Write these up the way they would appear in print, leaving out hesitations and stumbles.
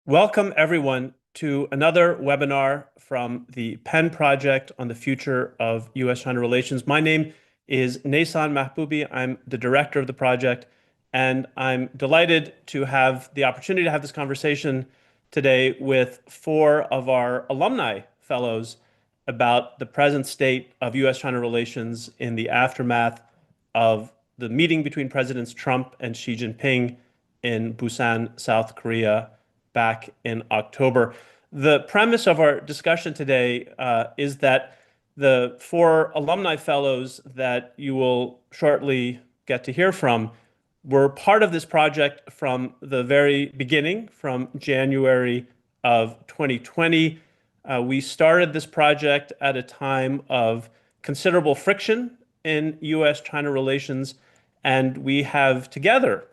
Welcome, everyone, to another webinar from the Penn Project on the future of U.S.-China relations. My name is Neysun Mahboubi. I'm the director of the project, and I'm delighted to have the opportunity to have this conversation today with four of our alumni fellows about the present state of U.S.-China relations in the aftermath of the meeting between Presidents Trump and Xi Jinping in Busan, South Korea, back in October. The premise of our discussion today is that the four alumni fellows that you will shortly get to hear from were part of this project from the very beginning, from January of 2020. We started this project at a time of considerable friction in U.S.-China relations, and we have together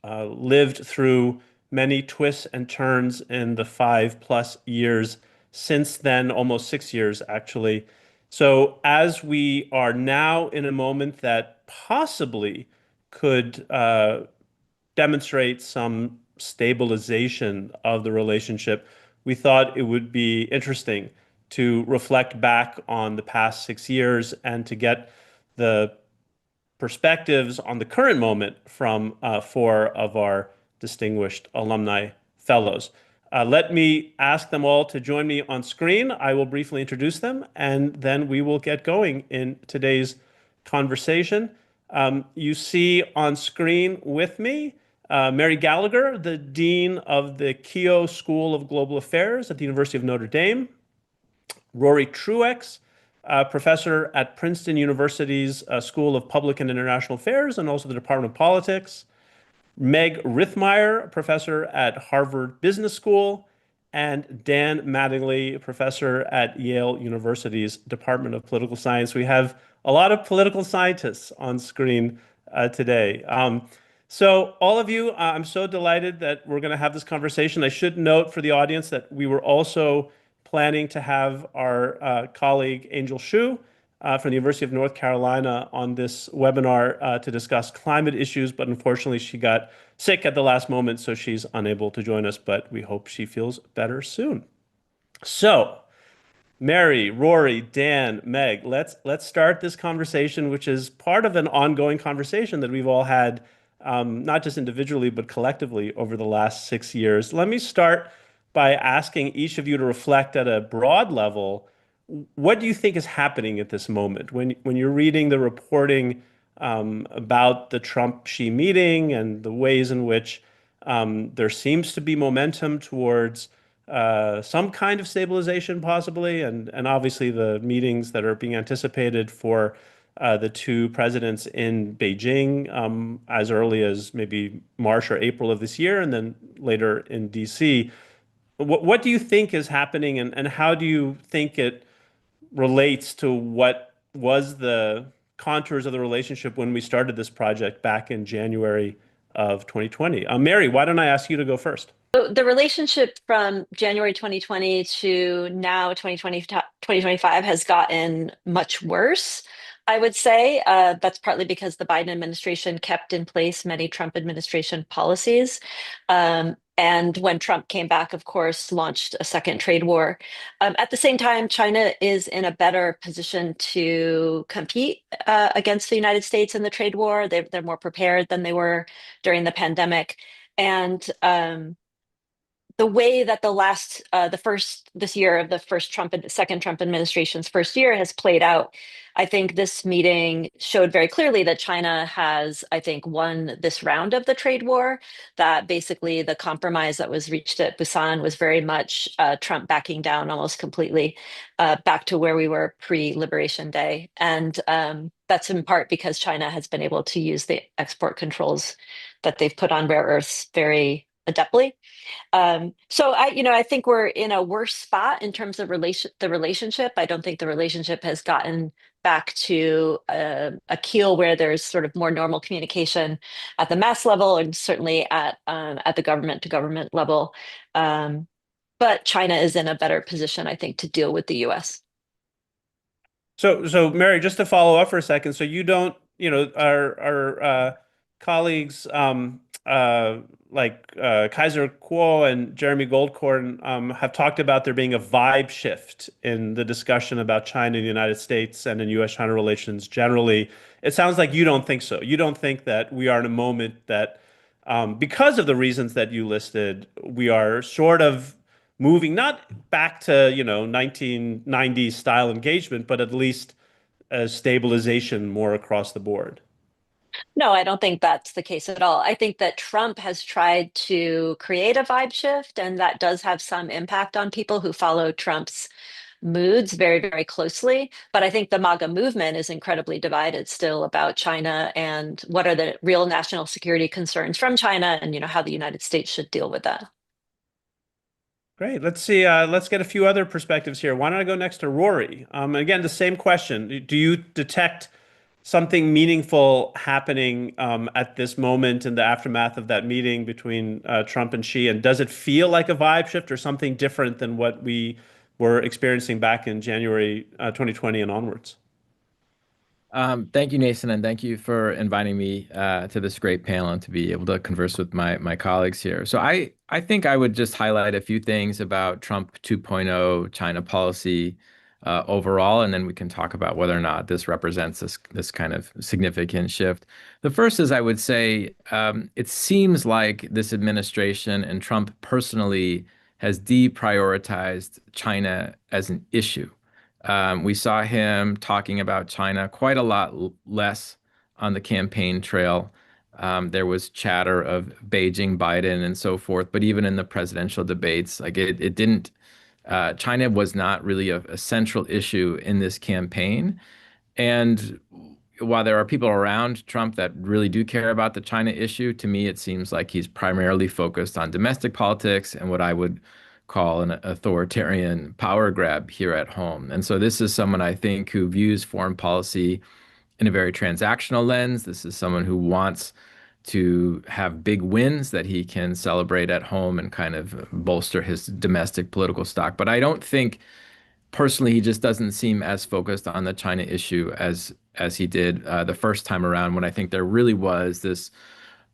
lived through many twists and turns in the 5+ years since then, almost 6 years actually. So as we are now in a moment that possibly could demonstrate some stabilization of the relationship, we thought it would be interesting to reflect back on the past 6 years and to get the perspectives on the current moment from four of our distinguished alumni fellows. Let me ask them all to join me on screen. I will briefly introduce them, and then we will get going in today's conversation. You see on screen with me Mary Gallagher, the Dean of the Keough School of Global Affairs at the University of Notre Dame. Rory Truex, professor at Princeton University's School of Public and International Affairs and also the Department of Politics. Meg Rithmire, professor at Harvard Business School, and Dan Mattingly, professor at Yale University's Department of Political Science. We have a lot of political scientists on screen today. So all of you, I'm so delighted that we're going to have this conversation. I should note for the audience that we were also planning to have our colleague Angel Xu from the University of North Carolina on this webinar to discuss climate issues, but unfortunately she got sick at the last moment, so she's unable to join us, but we hope she feels better soon. So, Mary, Rory, Dan, Meg, let's start this conversation, which is part of an ongoing conversation that we've all had, not just individually, but collectively over the last 6 years. Let me start by asking each of you to reflect at a broad level. What do you think is happening at this moment when you're reading the reporting about the Trump-Xi meeting and the ways in which there seems to be momentum towards some kind of stabilization, possibly, and obviously the meetings that are being anticipated for the two presidents in Beijing as early as maybe March or April of this year, and then later in D.C. What do you think is happening, and how do you think it relates to what was the contours of the relationship when we started this project back in January of 2020? Mary, why don't I ask you to go first? So the relationship from January 2020 to now 2020, 2025 has gotten much worse, I would say. That's partly because the Biden administration kept in place many Trump administration policies. And when Trump came back, of course, launched a second trade war. At the same time, China is in a better position to compete against the United States in the trade war. They're more prepared than they were during the pandemic. And the way that this year of the second Trump administration's first year has played out, I think this meeting showed very clearly that China has, I think, won this round of the trade war. That basically the compromise that was reached at Busan was very much Trump backing down almost completely back to where we were pre-Liberation Day, and that's in part because China has been able to use the export controls that they've put on rare earths very adeptly. So I think we're in a worse spot in terms of the relationship. I don't think the relationship has gotten back to a keel where there's sort of more normal communication at the mass level and certainly at the government to government level. But China is in a better position, I think, to deal with the U.S. So Mary, just to follow up for a second, so you don't, our colleagues Kaiser Kuo and Jeremy Goldkorn have talked about there being a vibe shift in the discussion about China and the United States and in U.S.-China relations generally. It sounds like you don't think so. You don't think that we are in a moment that, because of the reasons that you listed, we are sort of moving not back to, 1990s style engagement, but at least a stabilization more across the board. No, I don't think that's the case at all. I think that Trump has tried to create a vibe shift, and that does have some impact on people who follow Trump's moods very, very closely. But I think the MAGA movement is incredibly divided still about China and what are the real national security concerns from China and, how the United States should deal with that. Great. Let's see. Let's get a few other perspectives here. Why don't I go next to Rory? Again, the same question. Do you detect something meaningful happening at this moment in the aftermath of that meeting between Trump and Xi? And does it feel like a vibe shift or something different than what we were experiencing back in January 2020 and onwards? Thank you, Neysun, and thank you for inviting me to this great panel and to be able to converse with my colleagues here. So I think I would just highlight a few things about Trump 2.0 China policy overall, and then we can talk about whether or not this represents this kind of significant shift. The first is I would say it seems like this administration and Trump personally has deprioritized China as an issue. We saw him talking about China quite a lot less on the campaign trail. There was chatter of Beijing, Biden, and so forth. But even in the presidential debates, like it didn't, China was not really a central issue in this campaign. And while there are people around Trump that really do care about the China issue, to me, it seems like he's primarily focused on domestic politics and what I would call an authoritarian power grab here at home. And so this is someone I think who views foreign policy in a very transactional lens. This is someone who wants to have big wins that he can celebrate at home and kind of bolster his domestic political stock. But I don't think personally he just doesn't seem as focused on the China issue as he did the first time around, when I think there really was this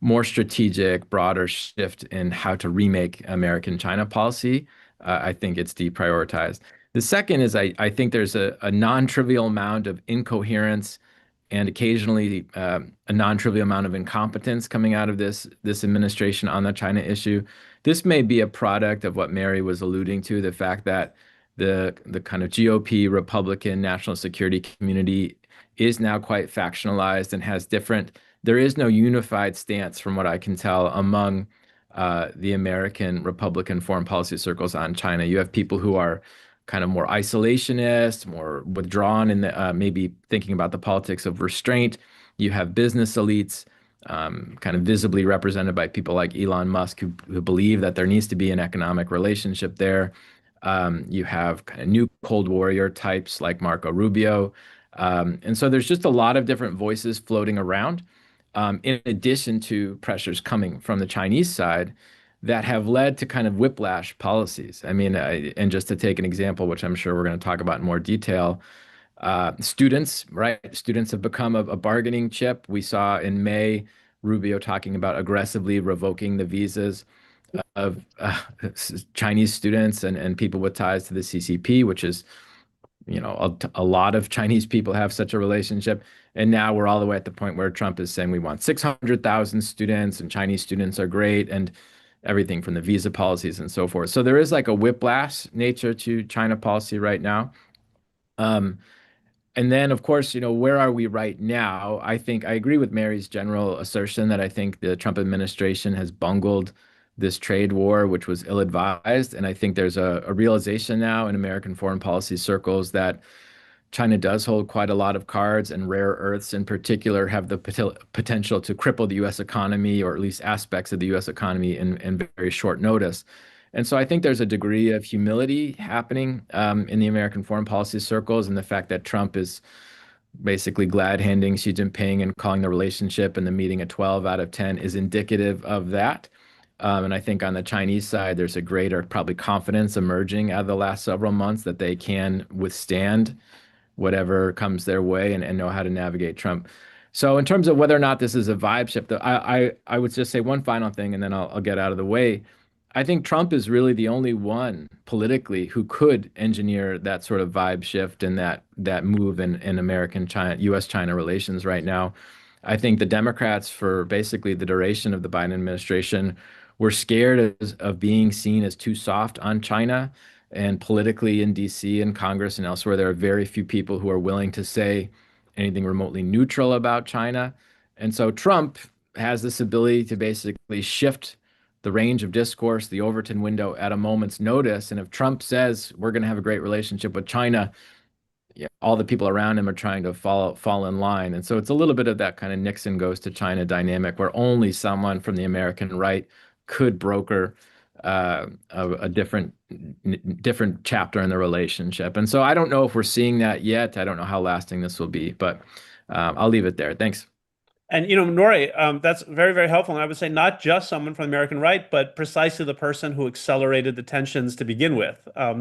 more strategic, broader shift in how to remake American China policy. I think it's deprioritized. The second is I think there's a non-trivial amount of incoherence and occasionally a non-trivial amount of incompetence coming out of this administration on the China issue. This may be a product of what Mary was alluding to, the fact that the kind of GOP Republican national security community is now quite factionalized and has different. There is no unified stance, from what I can tell, among the American Republican foreign policy circles on China. You have people who are kind of more isolationist, more withdrawn, and maybe thinking about the politics of restraint. You have business elites, kind of visibly represented by people like Elon Musk, who believe that there needs to be an economic relationship there. You have kind of new Cold Warrior types like Marco Rubio. And so there's just a lot of different voices floating around, in addition to pressures coming from the Chinese side that have led to kind of whiplash policies. I mean, and just to take an example, which I'm sure we're going to talk about in more detail, students, right? Students have become a bargaining chip. We saw in May Rubio talking about aggressively revoking the visas of Chinese students and people with ties to the CCP, which is, a lot of Chinese people have such a relationship. And now we're all the way at the point where Trump is saying we want 600,000 students and Chinese students are great, and everything from the visa policies and so forth. So there is like a whiplash nature to China policy right now. And then, of course, where are we right now? I think I agree with Mary's general assertion that I think the Trump administration has bungled this trade war, which was ill-advised. And I think there's a realization now in American foreign policy circles that China does hold quite a lot of cards, and rare earths in particular have the potential to cripple the U.S. economy, or at least aspects of the U.S. economy in very short notice. And so I think there's a degree of humility happening in the American foreign policy circles, and the fact that Trump is basically glad-handing Xi Jinping and calling the relationship and the meeting a 12 out of 10 is indicative of that. And I think on the Chinese side, there's a greater probably confidence emerging out of the last several months that they can withstand whatever comes their way and know how to navigate Trump. So in terms of whether or not this is a vibe shift, I would just say one final thing, and then I'll get out of the way. I think Trump is really the only one politically who could engineer that sort of vibe shift and that move in American China, U.S. China relations right now. I think the Democrats, for basically the duration of the Biden administration, were scared of being seen as too soft on China. And politically in DC and Congress and elsewhere, there are very few people who are willing to say anything remotely neutral about China. And so Trump has this ability to basically shift the range of discourse, the Overton window at a moment's notice. And if Trump says we're going to have a great relationship with China, yeah, all the people around him are trying to fall in line. And so it's a little bit of that kind of Nixon goes to China dynamic where only someone from the American right could broker a different chapter in the relationship. And so I don't know if we're seeing that yet. I don't know how lasting this will be, but I'll leave it there. Thanks. And Rory, that's very, very helpful. And I would say not just someone from the American right, but precisely the person who accelerated the tensions to begin with. I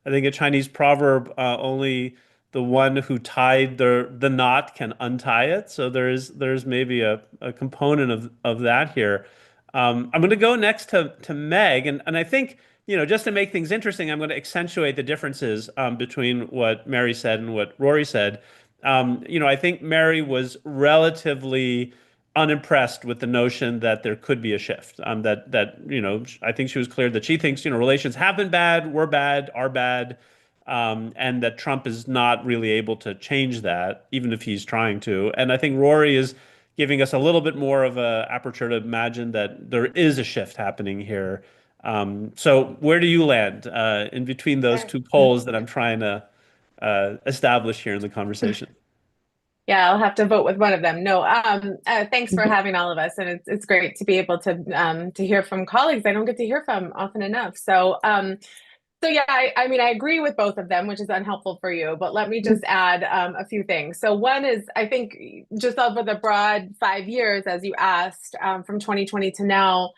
think a Chinese proverb, only the one who tied the knot can untie it. So there's maybe a component of that here. I'm going to go next to Meg, and I think just to make things interesting, I'm going to accentuate the differences between what Mary said and what Rory said. I think Mary was relatively unimpressed with the notion that there could be a shift. I think she was clear that she thinks relations have been bad, were bad, are bad, and that Trump is not really able to change that, even if he's trying to. And I think Rory is giving us a little bit more of a aperture to imagine that there is a shift happening here. So where do you land in between those two poles that I'm trying to establish here in the conversation? Yeah, I'll have to vote with one of them. No, thanks for having all of us, and it's great to be able to hear from colleagues I don't get to hear from often enough. So yeah, I mean, I agree with both of them, which is unhelpful for you, but let me just add a few things. So one is, I think, just over the broad 5 years, as you asked, from 2020 to now,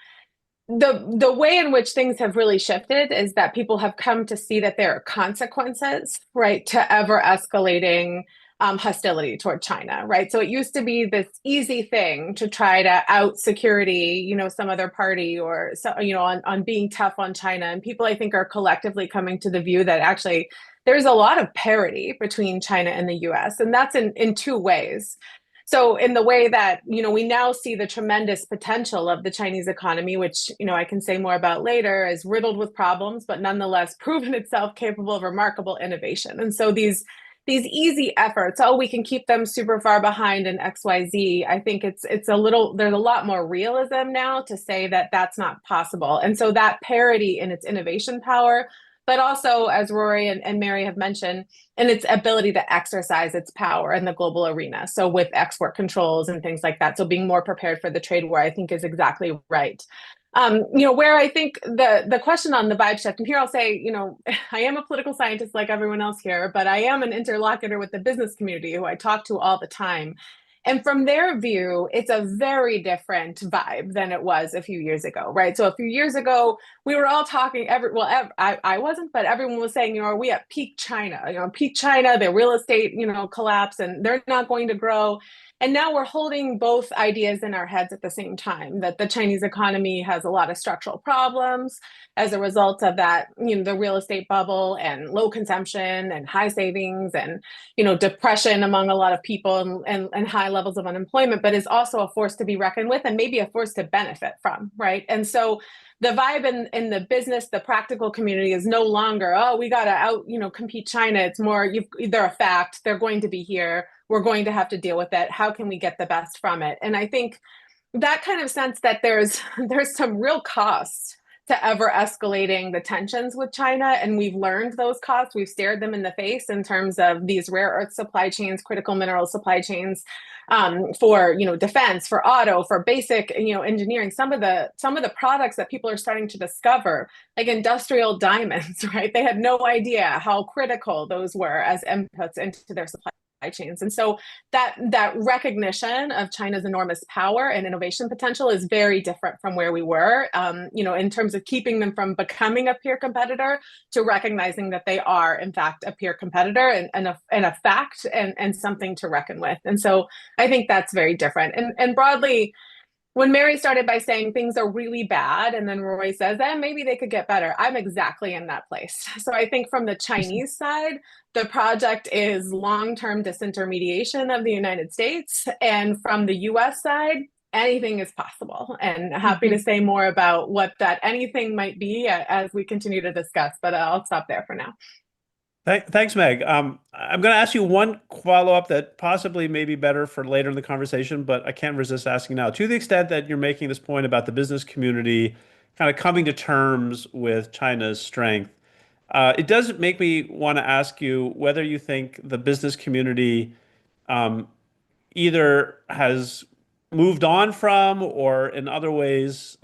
the way in which things have really shifted is that people have come to see that there are consequences, right, to ever escalating hostility toward China, right? So it used to be this easy thing to try to out security, some other party or so, on being tough on China. And people, I think, are collectively coming to the view that actually there's a lot of parity between China and the US, and that's in two ways. So in the way that, we now see the tremendous potential of the Chinese economy, which, I can say more about later, is riddled with problems, but nonetheless proven itself capable of remarkable innovation. And so these easy efforts, we can keep them super far behind in XYZ. I think there's a lot more realism now to say that that's not possible. And so that parity in its innovation power, but also, as Rory and Mary have mentioned, in its ability to exercise its power in the global arena. So with export controls and things like that. So being more prepared for the trade war, I think, is exactly right. Where I think the question on the vibe shift, and here I'll say, I am a political scientist like everyone else here, but I am an interlocutor with the business community who I talk to all the time. And from their view, it's a very different vibe than it was a few years ago, right? So a few years ago, we were all talking, I wasn't, but everyone was saying, are we at peak China? Peak China, their real estate, collapse, and they're not going to grow. And now we're holding both ideas in our heads at the same time, that the Chinese economy has a lot of structural problems as a result of that, the real estate bubble and low consumption and high savings and, depression among a lot of people and high levels of unemployment, but is also a force to be reckoned with and maybe a force to benefit from, right? And so the vibe in the business, the practical community is no longer, we got to compete China. It's more, they're a fact, they're going to be here. We're going to have to deal with it. How can we get the best from it? And I think that kind of sense that there's some real costs to ever escalating the tensions with China. And we've learned those costs. We've stared them in the face in terms of these rare earth supply chains, critical mineral supply chains, for defense, for auto, for basic engineering. Some of the products that people are starting to discover, like industrial diamonds, right? They had no idea how critical those were as inputs into their supply chains. And so that recognition of China's enormous power and innovation potential is very different from where we were, in terms of keeping them from becoming a peer competitor to recognizing that they are, in fact, a peer competitor and a fact and something to reckon with. And so I think that's very different. And broadly, when Mary started by saying things are really bad, and then Roy says, maybe they could get better, I'm exactly in that place. So I think from the Chinese side, the project is long-term disintermediation of the United States. And from the US side, anything is possible. And happy to say more about what that anything might be as we continue to discuss, but I'll stop there for now. Thanks, Meg. I'm going to ask you one follow-up that possibly may be better for later in the conversation, but I can't resist asking now. To the extent that you're making this point about the business community kind of coming to terms with China's strength, it does make me want to ask you whether you think the business community either has moved on from or in other ways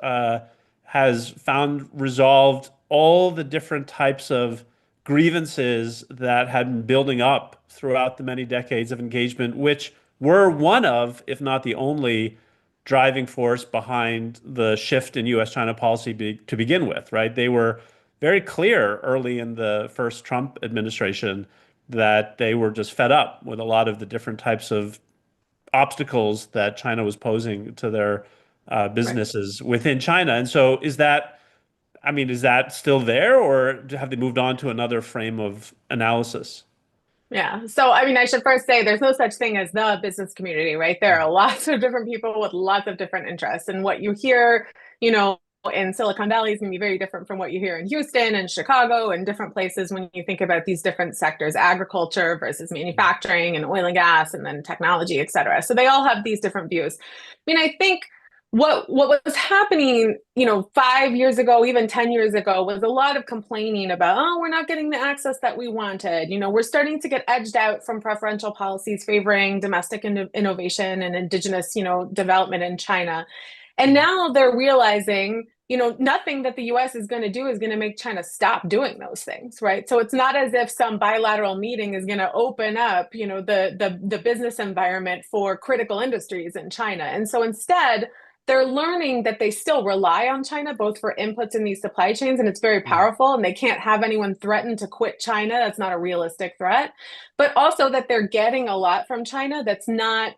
has found resolved all the different types of grievances that had been building up throughout the many decades of engagement, which were one of, if not the only, driving force behind the shift in U.S. China policy to begin with, right? They were very clear early in the first Trump administration that they were just fed up with a lot of the different types of obstacles that China was posing to their businesses within China. And so is that still there, or have they moved on to another frame of analysis? Yeah. So, I should first say there's no such thing as the business community, right? There are lots of different people with lots of different interests. And what you hear, in Silicon Valley is going to be very different from what you hear in Houston and Chicago and different places when you think about these different sectors, agriculture versus manufacturing and oil and gas and then technology, et cetera. So they all have these different views. I think what was happening, 5 years ago, even 10 years ago, was a lot of complaining about, we're not getting the access that we wanted. We're starting to get edged out from preferential policies favoring domestic innovation and indigenous, development in China. And now they're realizing, nothing that the US is going to do is going to make China stop doing those things, right? So it's not as if some bilateral meeting is going to open up, the business environment for critical industries in China. And so instead, they're learning that they still rely on China, both for inputs in these supply chains, and it's very powerful, and they can't have anyone threaten to quit China. That's not a realistic threat. But also that they're getting a lot from China that's not,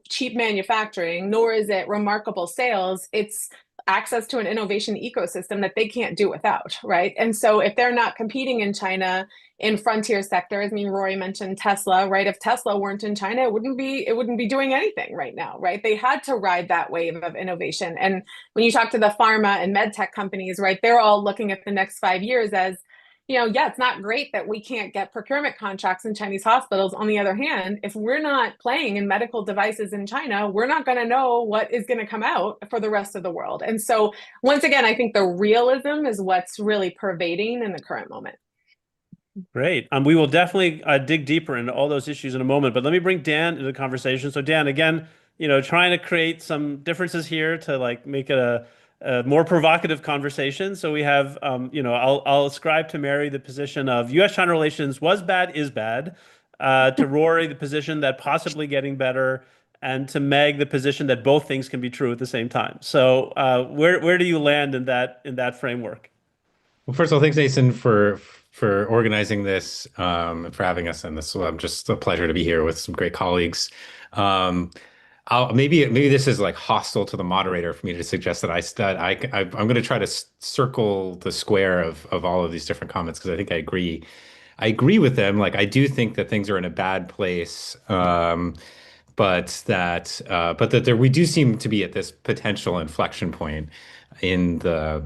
cheap manufacturing, nor is it remarkable sales. It's access to an innovation ecosystem that they can't do without, right? And so if they're not competing in China in frontier sectors, Rory mentioned Tesla, right? If Tesla weren't in China, it wouldn't be doing anything right now, right? They had to ride that wave of innovation. And when you talk to the pharma and med tech companies, right, they're all looking at the next 5 years as, it's not great that we can't get procurement contracts in Chinese hospitals. On the other hand, if we're not playing in medical devices in China, we're not going to know what is going to come out for the rest of the world. And so once again, I think the realism is what's really pervading in the current moment. Great. We will definitely dig deeper into all those issues in a moment, but let me bring Dan into the conversation. So Dan, again, trying to create some differences here to make it a more provocative conversation. So we have, I'll ascribe to Mary the position of U.S.-China relations was bad, is bad. To Rory, the position that possibly getting better, and to Meg, the position that both things can be true at the same time. So where do you land in that framework? Well, first of all, thanks, Neysun, for organizing this and for having us on this. So just a pleasure to be here with some great colleagues. Maybe this is hostile to the moderator for me to suggest that I'm going to try to circle the square of all of these different comments, because I think I agree with them. I do think that things are in a bad place, but that we do seem to be at this potential inflection point in the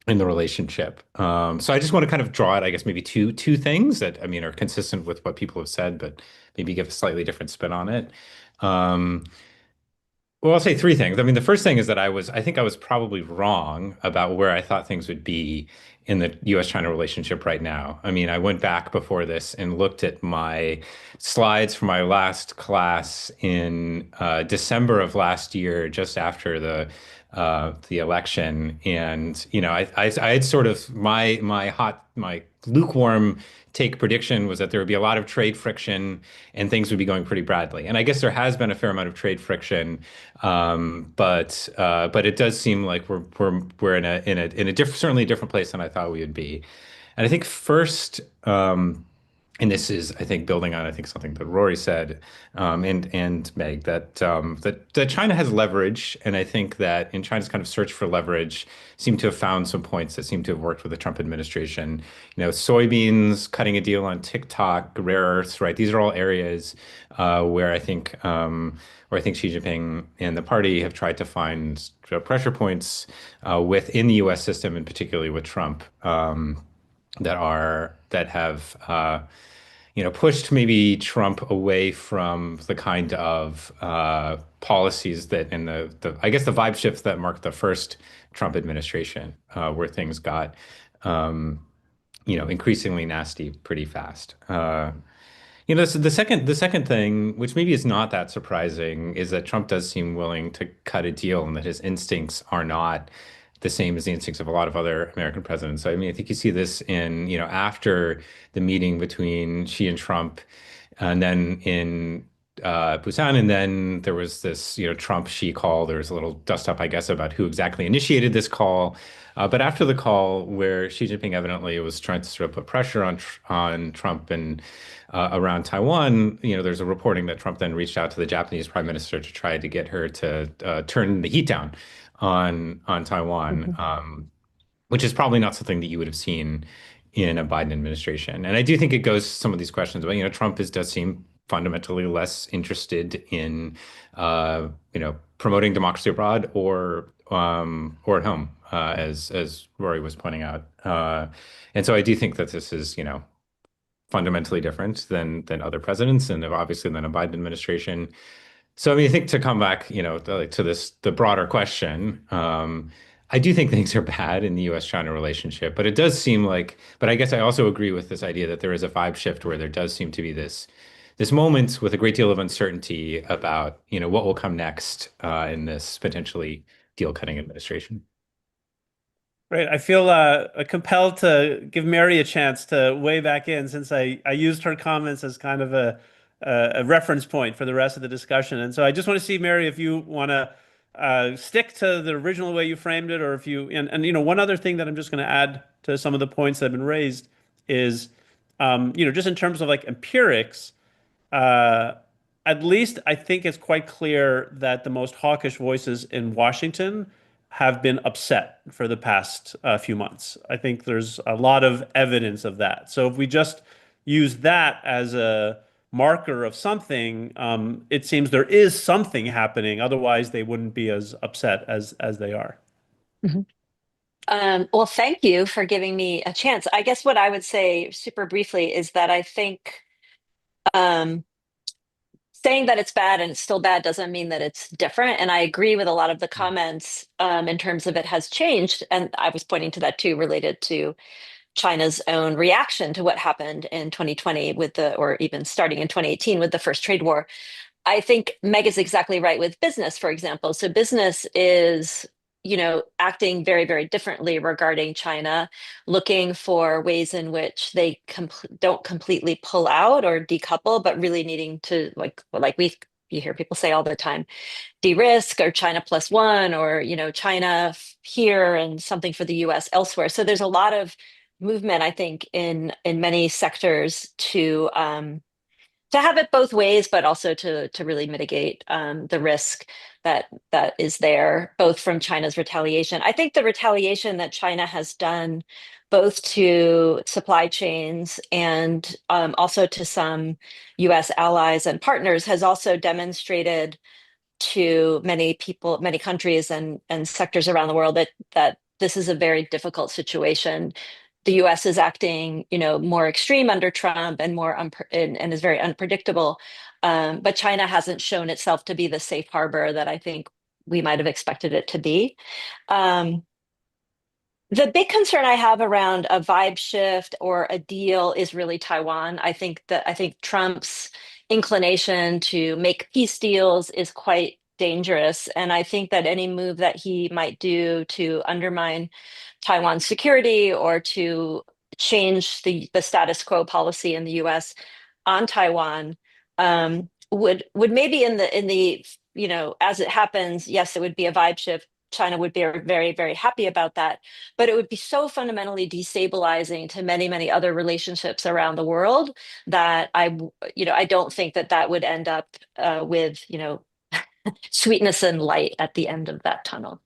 relationship. So I just want to kind of draw out, I guess, maybe two things that are consistent with what people have said, but maybe give a slightly different spin on it. Well, I'll say three things. The first thing is that I think I was probably wrong about where I thought things would be in the U.S. China relationship right now. I mean, I went back before this and looked at my slides for my last class in December of last year, just after the election, and I had sort of my lukewarm take prediction was that there would be a lot of trade friction and things would be going pretty badly. And I guess there has been a fair amount of trade friction, but it does seem like we're in a certainly a different place than I thought we would be. And I think first, and this is, I think, building on, I think, something that Rory said, and Meg, that China has leverage, and I think that in China's kind of search for leverage, seem to have found some points that seem to have worked with the Trump administration. Soybeans, cutting a deal on TikTok, rare earths, right? These are all areas where I think Xi Jinping and the party have tried to find pressure points within the U.S. system, and particularly with Trump, that have pushed maybe Trump away from the kind of policies that and I guess the vibe shifts that marked the first Trump administration, where things got increasingly nasty pretty fast. So the second thing, which maybe is not that surprising, is that Trump does seem willing to cut a deal, and that his instincts are not the same as the instincts of a lot of other American presidents. So, I mean, I think you see this in, after the meeting between Xi and Trump, and then in Busan, and then there was this, Trump-Xi call. There was a little dust-up, I guess, about who exactly initiated this call. But after the call, where Xi Jinping evidently was trying to sort of put pressure on Trump and around Taiwan, there's a reporting that Trump then reached out to the Japanese prime minister to try to get her to turn the heat down on Taiwan, which is probably not something that you would have seen in a Biden administration. And I do think it goes to some of these questions about, Trump does seem fundamentally less interested in, promoting democracy abroad or at home, as Rory was pointing out. And so I do think that this is, fundamentally different than other presidents, and obviously than a Biden administration. So, I mean, I think to come back, to the broader question, I do think things are bad in the U.S. China relationship, but it does seem but I guess I also agree with this idea that there is a vibe shift where there does seem to be this moment with a great deal of uncertainty about, what will come next in this potentially deal-cutting administration. Great. I feel compelled to give Mary a chance to weigh back in, since I used her comments as kind of a reference point for the rest of the discussion. And so I just want to see, Mary, if you want to stick to the original way you framed it, or if you, and one other thing that I'm just going to add to some of the points that have been raised is, just in terms of empirics, at least I think it's quite clear that the most hawkish voices in Washington have been upset for the past few months. I think there's a lot of evidence of that. So if we just use that as a marker of something, it seems there is something happening. Otherwise, they wouldn't be as upset as they are. Mm-hmm. Well, thank you for giving me a chance. I guess what I would say super briefly is that I think saying that it's bad and it's still bad doesn't mean that it's different. And I agree with a lot of the comments in terms of it has changed. And I was pointing to that too, related to China's own reaction to what happened in 2020 or even starting in 2018 with the first trade war. I think Meg is exactly right with business, for example. So business is, acting very, very differently regarding China, looking for ways in which they don't completely pull out or decouple, but really needing to, you hear people say all the time, de-risk, or China plus one, or, China here and something for the US elsewhere. So there's a lot of movement, I think, in many sectors to have it both ways, but also to really mitigate the risk that is there, both from China's retaliation. I think the retaliation that China has done, both to supply chains and also to some U.S. allies and partners, has also demonstrated to many people, many countries and sectors around the world that this is a very difficult situation. The U.S. is acting, more extreme under Trump and and is very unpredictable. But China hasn't shown itself to be the safe harbor that I think we might have expected it to be. The big concern I have around a vibe shift or a deal is really Taiwan. I think Trump's inclination to make peace deals is quite dangerous, and I think that any move that he might do to undermine Taiwan's security or to change the status quo policy in the U.S. on Taiwan would maybe in the as it happens, yes, it would be a vibe shift. China would be very, very happy about that, but it would be so fundamentally destabilizing to many, many other relationships around the world that I don't think that that would end up with sweetness and light at the end of that tunnel.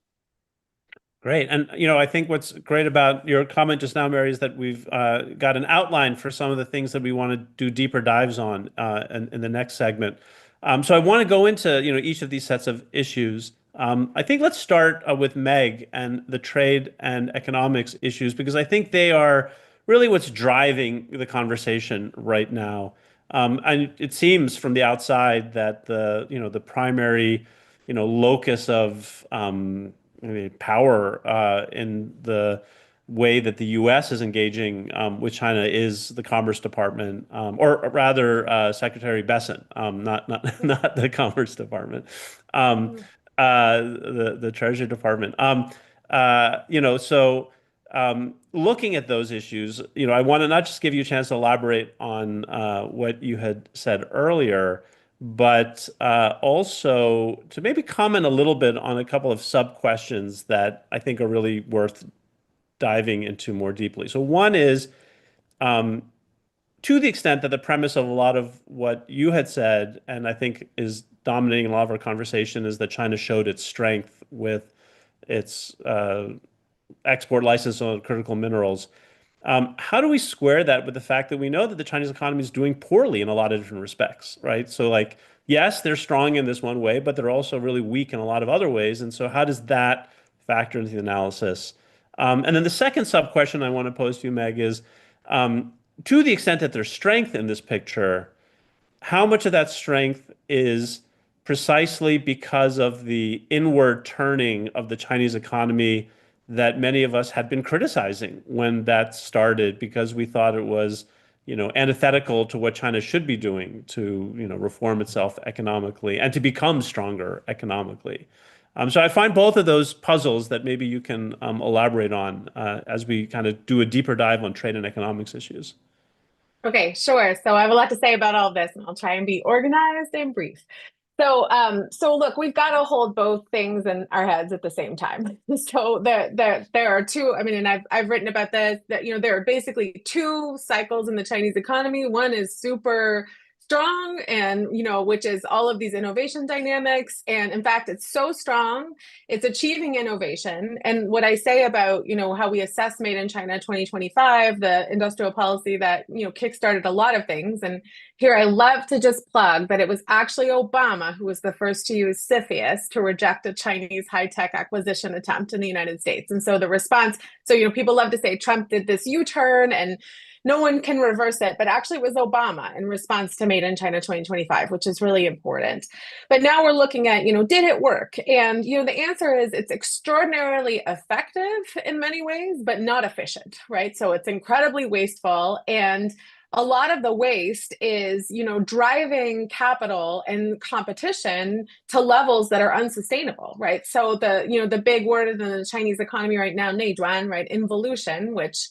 Great. And, I think what's great about your comment just now, Mary, is that we've got an outline for some of the things that we want to do deeper dives on in the next segment. So I want to go into, each of these sets of issues. I think let's start with Meg and the trade and economics issues, because I think they are really what's driving the conversation right now. And it seems from the outside that the primary, locus of power in the way that the U.S. is engaging with China is the Commerce Department, or rather Secretary Besson, not the Commerce Department, the Treasury Department. So looking at those issues, I want to not just give you a chance to elaborate on what you had said earlier, but also to maybe comment a little bit on a couple of sub questions that I think are really worth diving into more deeply. So one is, to the extent that the premise of a lot of what you had said, and I think is dominating a lot of our conversation, is that China showed its strength with its export license on critical minerals. How do we square that with the fact that we know that the Chinese economy is doing poorly in a lot of different respects, right? So like, yes, they're strong in this one way, but they're also really weak in a lot of other ways. And so how does that factor into the analysis? And then the second sub question I want to pose to you, Meg, is to the extent that there's strength in this picture, how much of that strength is precisely because of the inward turning of the Chinese economy that many of us had been criticizing when that started, because we thought it was, antithetical to what China should be doing to, reform itself economically and to become stronger economically. So I find both of those puzzles that maybe you can elaborate on as we kind of do a deeper dive on trade and economics issues. Okay, sure. So I have a lot to say about all of this, and I'll try and be organized and brief. So look, we've got to hold both things in our heads at the same time. So there are two. I mean, and I've written about this, that there are basically two cycles in the Chinese economy. One is super strong, and which is all of these innovation dynamics, and in fact it's so strong it's achieving innovation. And what I say about how we assess Made in China 2025, the industrial policy that kickstarted a lot of things. And here I love to just plug that it was actually Obama who was the first to use CFIUS to reject a Chinese high-tech acquisition attempt in the United States. And so the response, so people love to say Trump did this U-turn and no one can reverse it, but actually it was Obama in response to Made in China 2025, which is really important. But now we're looking at, did it work? And, the answer is it's extraordinarily effective in many ways, but not efficient, right? So it's incredibly wasteful. And a lot of the waste is, driving capital and competition to levels that are unsustainable, right? So the big word in the Chinese economy right now, 内转, right, involution, which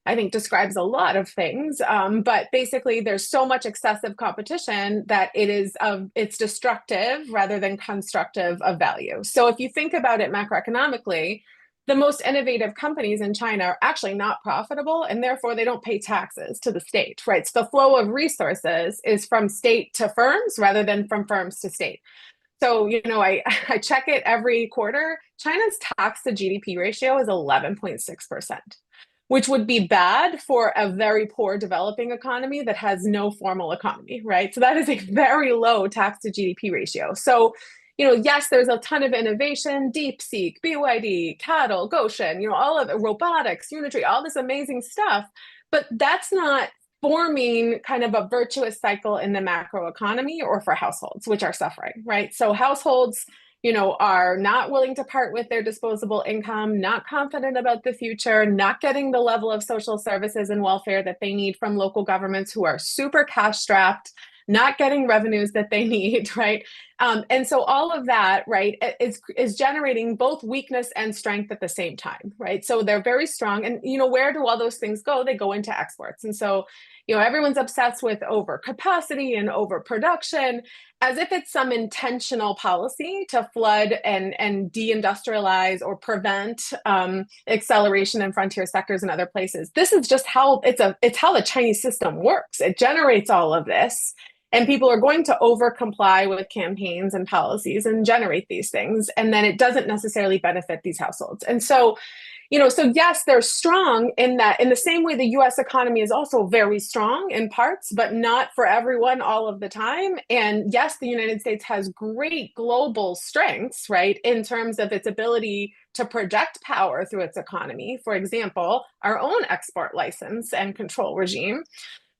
I think describes a lot of things, but basically there's so much excessive competition that it's destructive rather than constructive of value. So if you think about it macroeconomically, the most innovative companies in China are actually not profitable, and therefore they don't pay taxes to the state, right? So the flow of resources is from state to firms rather than from firms to state. So, I check it every quarter. China's tax to GDP ratio is 11.6%. Which would be bad for a very poor developing economy that has no formal economy, right? So that is a very low tax to GDP ratio. So, yes, there's a ton of innovation, DeepSeek, BYD, Cattle, Goshen, all of it, robotics, Unitree, all this amazing stuff, but that's not forming kind of a virtuous cycle in the macro economy or for households, which are suffering, right? So households, are not willing to part with their disposable income, not confident about the future, not getting the level of social services and welfare that they need from local governments who are super cash strapped, not getting revenues that they need, right? And so all of that, right, is generating both weakness and strength at the same time, right? So they're very strong. And, where do all those things go? They go into exports. And so, everyone's obsessed with overcapacity and overproduction as if it's some intentional policy to flood and deindustrialize or prevent acceleration in frontier sectors and other places. This is just how it's how the Chinese system works. It generates all of this. And people are going to over comply with campaigns and policies and generate these things. And then it doesn't necessarily benefit these households. And so, so yes, they're strong in that, in the same way the US economy is also very strong in parts, but not for everyone all of the time. And yes, the United States has great global strengths, right, in terms of its ability to project power through its economy. For example, our own export license and control regime.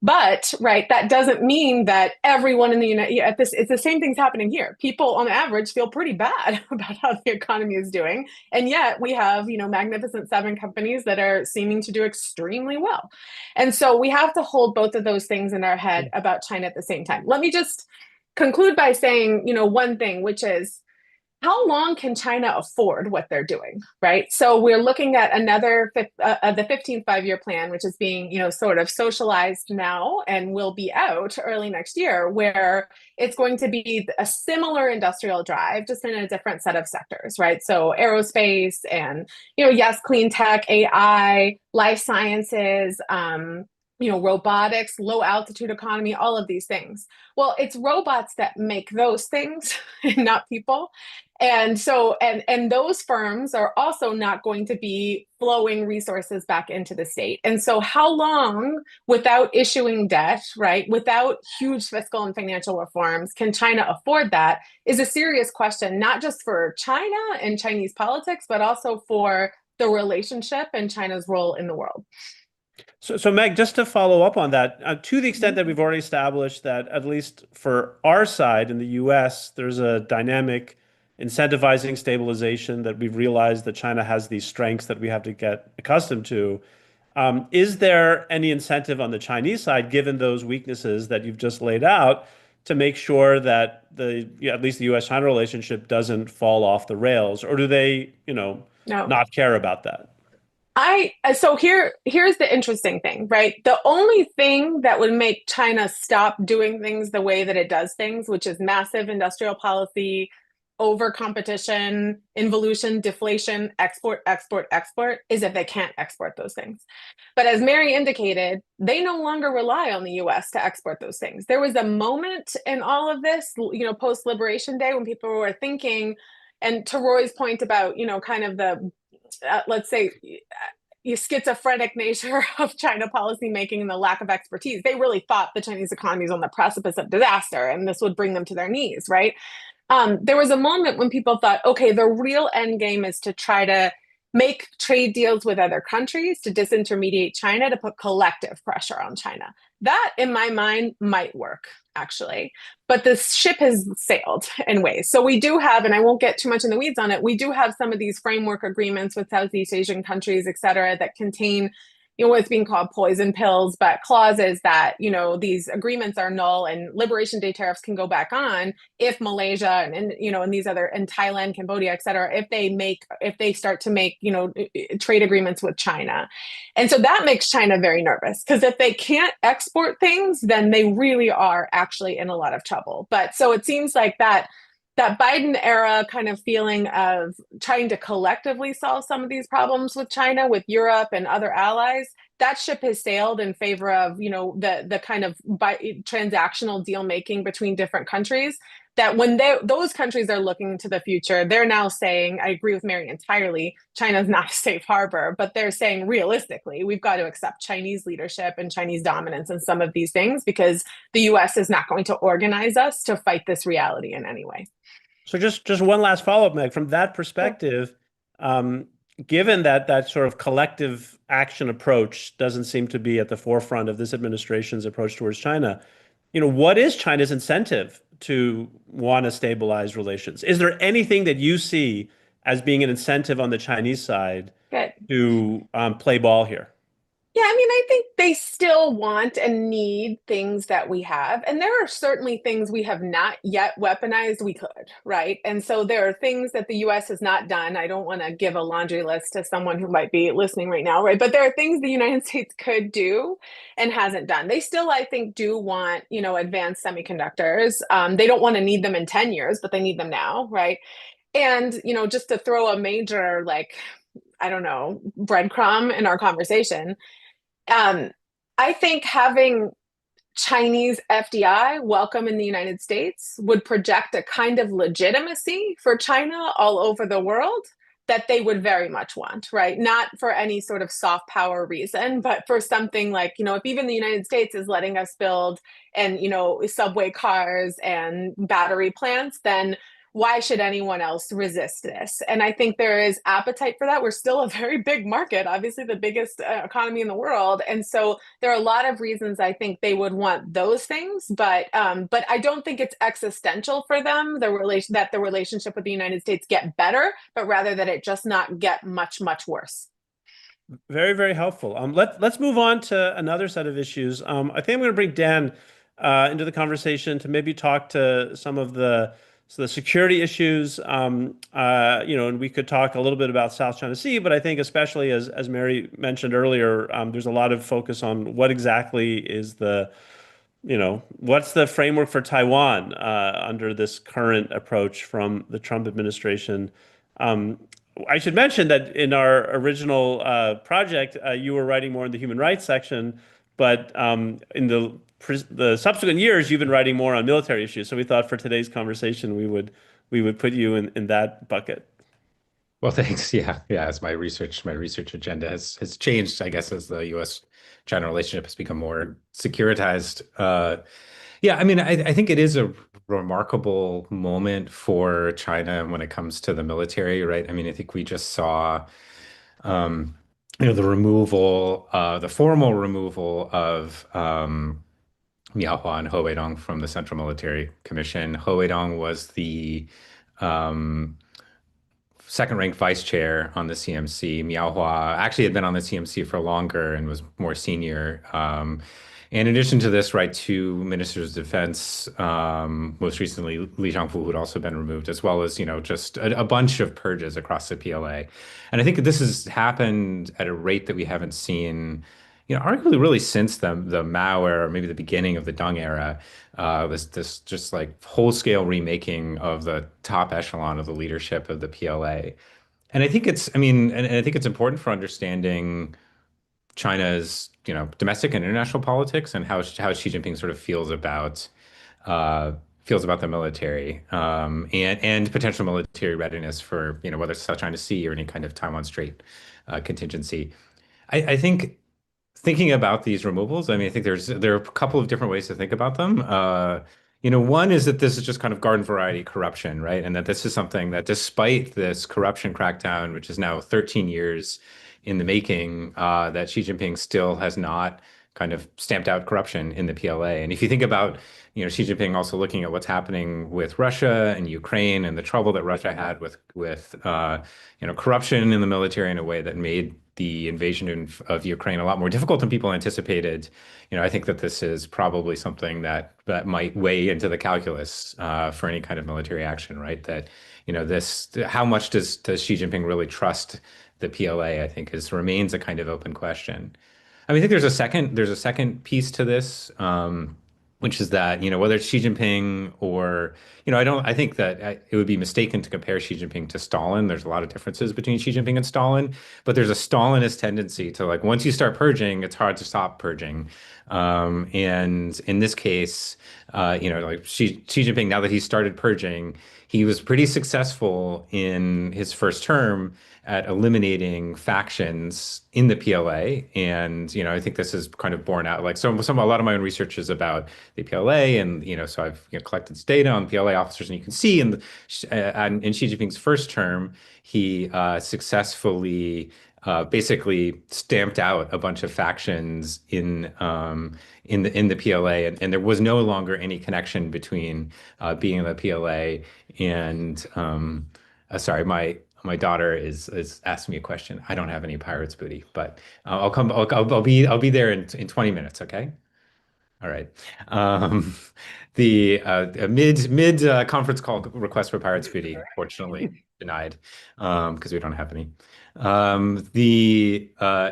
But, right, that doesn't mean that everyone in the it's the same thing's happening here. People on average feel pretty bad about how the economy is doing. And yet we have, Magnificent Seven companies that are seeming to do extremely well. And so we have to hold both of those things in our head about China at the same time. Let me just conclude by saying, one thing, which is, how long can China afford what they're doing, right? So we're looking at the 15th five-year plan, which is being, sort of socialized now and will be out early next year, where it's going to be a similar industrial drive, just in a different set of sectors, right? So aerospace and, yes, clean tech, AI, life sciences, robotics, low altitude economy, all of these things. Well, it's robots that make those things, not people. And so, and those firms are also not going to be flowing resources back into the state. And so how long without issuing debt, right, without huge fiscal and financial reforms, can China afford that is a serious question, not just for China and Chinese politics, but also for the relationship and China's role in the world. So Meg, just to follow up on that, to the extent that we've already established that, at least for our side in the US, there's a dynamic incentivizing stabilization that we've realized that China has these strengths that we have to get accustomed to. Is there any incentive on the Chinese side, given those weaknesses that you've just laid out, to make sure that at least the U.S. China relationship doesn't fall off the rails, or do they, No. not care about that? So here's the interesting thing, right? The only thing that would make China stop doing things the way that it does things, which is massive industrial policy, over competition, involution, deflation, export, is if they can't export those things. But as Mary indicated, they no longer rely on the US to export those things. There was a moment in all of this, post-Liberation Day, when people were thinking, and to Rory's point about, kind of the let's say, schizophrenic nature of China policymaking and the lack of expertise. They really thought the Chinese economy is on the precipice of disaster and this would bring them to their knees, right? There was a moment when people thought, okay, the real end game is to try to make trade deals with other countries to disintermediate China, to put collective pressure on China. That, in my mind, might work, actually. But the ship has sailed in ways. So we do have, and I won't get too much in the weeds on it, we do have some of these framework agreements with Southeast Asian countries, et cetera, that contain what's being called poison pills, but clauses that, these agreements are null and Liberation Day tariffs can go back on if Malaysia and these other, and Thailand, Cambodia, et cetera, if they start to make, trade agreements with China. And so that makes China very nervous, because if they can't export things, then they really are actually in a lot of trouble. But so it seems like that Biden era kind of feeling of trying to collectively solve some of these problems with China, with Europe and other allies, that ship has sailed in favor of, the kind of transactional deal making between different countries, that when those countries are looking to the future, they're now saying, I agree with Mary entirely, China's not a safe harbor, but they're saying realistically, we've got to accept Chinese leadership and Chinese dominance in some of these things, because the US is not going to organize us to fight this reality in any way. So just one last follow-up, Meg, from that perspective, given that sort of collective action approach doesn't seem to be at the forefront of this administration's approach towards China, what is China's incentive to want to stabilize relations. Is there anything that you see as being an incentive on the Chinese side Good. to play ball here? Yeah, I mean, I think they still want and need things that we have. And there are certainly things we have not yet weaponized we could, right? And so there are things that the US has not done. I don't want to give a laundry list to someone who might be listening right now, right? But there are things the United States could do and hasn't done. They still, I think, do want, advanced semiconductors. They don't want to need them in 10 years, but they need them now, right? And, just to throw a major, I don't know, breadcrumb in our conversation. I think having Chinese FDI welcome in the United States would project a kind of legitimacy for China all over the world that they would very much want, right? Not for any sort of soft power reason, but for something like, if even the United States is letting us build and, subway cars and battery plants, then why should anyone else resist this? And I think there is appetite for that. We're still a very big market, obviously the biggest economy in the world. And so there are a lot of reasons I think they would want those things, but I don't think it's existential for them, that the relationship with the United States get better, but rather that it just not get much, much worse. Very, very helpful. Let's move on to another set of issues. I think I'm going to bring Dan into the conversation to maybe talk to some of the security issues, and we could talk a little bit about South China Sea, but I think especially as Mary mentioned earlier, there's a lot of focus on what exactly is what's the framework for Taiwan under this current approach from the Trump administration. I should mention that in our original project, you were writing more in the human rights section, but in the subsequent years, you've been writing more on military issues. So we thought for today's conversation, we would put you in that bucket. Well, thanks. Yeah. As my research agenda has changed, I guess, as the U.S. China relationship has become more securitized. I mean, I think it is a remarkable moment for China when it comes to the military, right? I mean, I think we just saw, the formal removal of Miaohua and He Weidong from the Central Military Commission. He Weidong was the second-ranked vice chair on the CMC. Miaohua actually had been on the CMC for longer and was more senior. And in addition to this, right, two ministers of defense, most recently Li Zhangfu, who had also been removed, as well as, just a bunch of purges across the PLA. And I think this has happened at a rate that we haven't seen, arguably really since the Mao era, or maybe the beginning of the Deng era, this just like whole-scale remaking of the top echelon of the leadership of the PLA. And I think it's important for understanding China's, domestic and international politics and how Xi Jinping sort of feels about the military and potential military readiness for, whether it's South China Sea or any kind of Taiwan Strait contingency. I think thinking about these removals, I mean, I think there are a couple of different ways to think about them. One is that this is just kind of garden variety corruption, right? And that this is something that despite this corruption crackdown, which is now 13 years in the making, that Xi Jinping still has not kind of stamped out corruption in the PLA. And if you think about, Xi Jinping also looking at what's happening with Russia and Ukraine and the trouble that Russia had with corruption in the military in a way that made the invasion of Ukraine a lot more difficult than people anticipated. I think that this is probably something that might weigh into the calculus for any kind of military action, right? That, how much does Xi Jinping really trust the PLA, I think remains a kind of open question. I mean, I think there's a second piece to this, which is that, whether it's Xi Jinping or, I think that it would be mistaken to compare Xi Jinping to Stalin. There's a lot of differences between Xi Jinping and Stalin, but there's a Stalinist tendency to once you start purging, it's hard to stop purging. And in this case, Xi Jinping, now that he started purging, he was pretty successful in his first term at eliminating factions in the PLA. And, I think this is kind of borne out. A lot of my own research is about the PLA. And, so I've collected this data on PLA officers. And you can see in Xi Jinping's first term, he successfully basically stamped out a bunch of factions in the PLA, and there was no longer any connection between being in the PLA and sorry, my daughter is asking me a question. I don't have any pirates booty, but I'll come. I'll be there in 20 minutes. Okay. All right. Um, the mid conference call request for pirates booty, fortunately denied because we don't have any.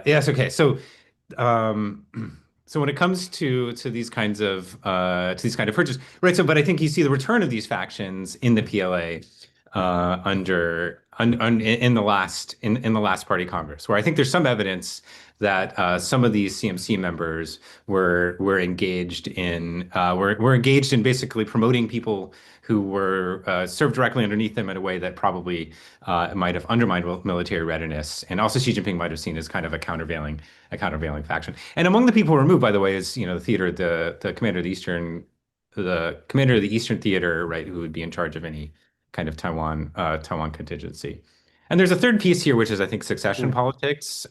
Yes. Okay. Um, so when it comes to these kinds of purchases, right? So, but I think you see the return of these factions in the PLA in the last party Congress, where I think there's some evidence that some of these CMC members were engaged in basically promoting people who were served directly underneath them in a way that probably might have undermined military readiness, and also Xi Jinping might have seen as kind of a countervailing faction. And among the people removed, by the way, is the commander of the Eastern Theater, right, who would be in charge of any kind of Taiwan contingency. And there's a third piece here, which is I think succession politics.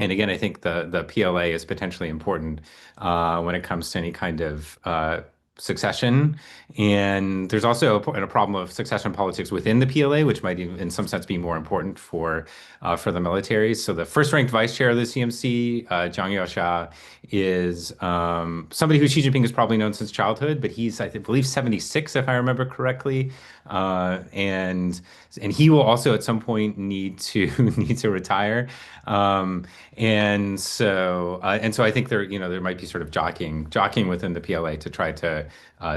And again, I think the PLA is potentially important when it comes to any kind of succession. And there's also a problem of succession politics within the PLA, which might even, in some sense, be more important for the military. So the first-ranked vice chair of the CMC, Zhang Yaosha, is somebody who Xi Jinping has probably known since childhood, but he's, I believe, 76, if I remember correctly. And he will also at some point need to retire. And so I think there might be sort of jockeying within the PLA to try to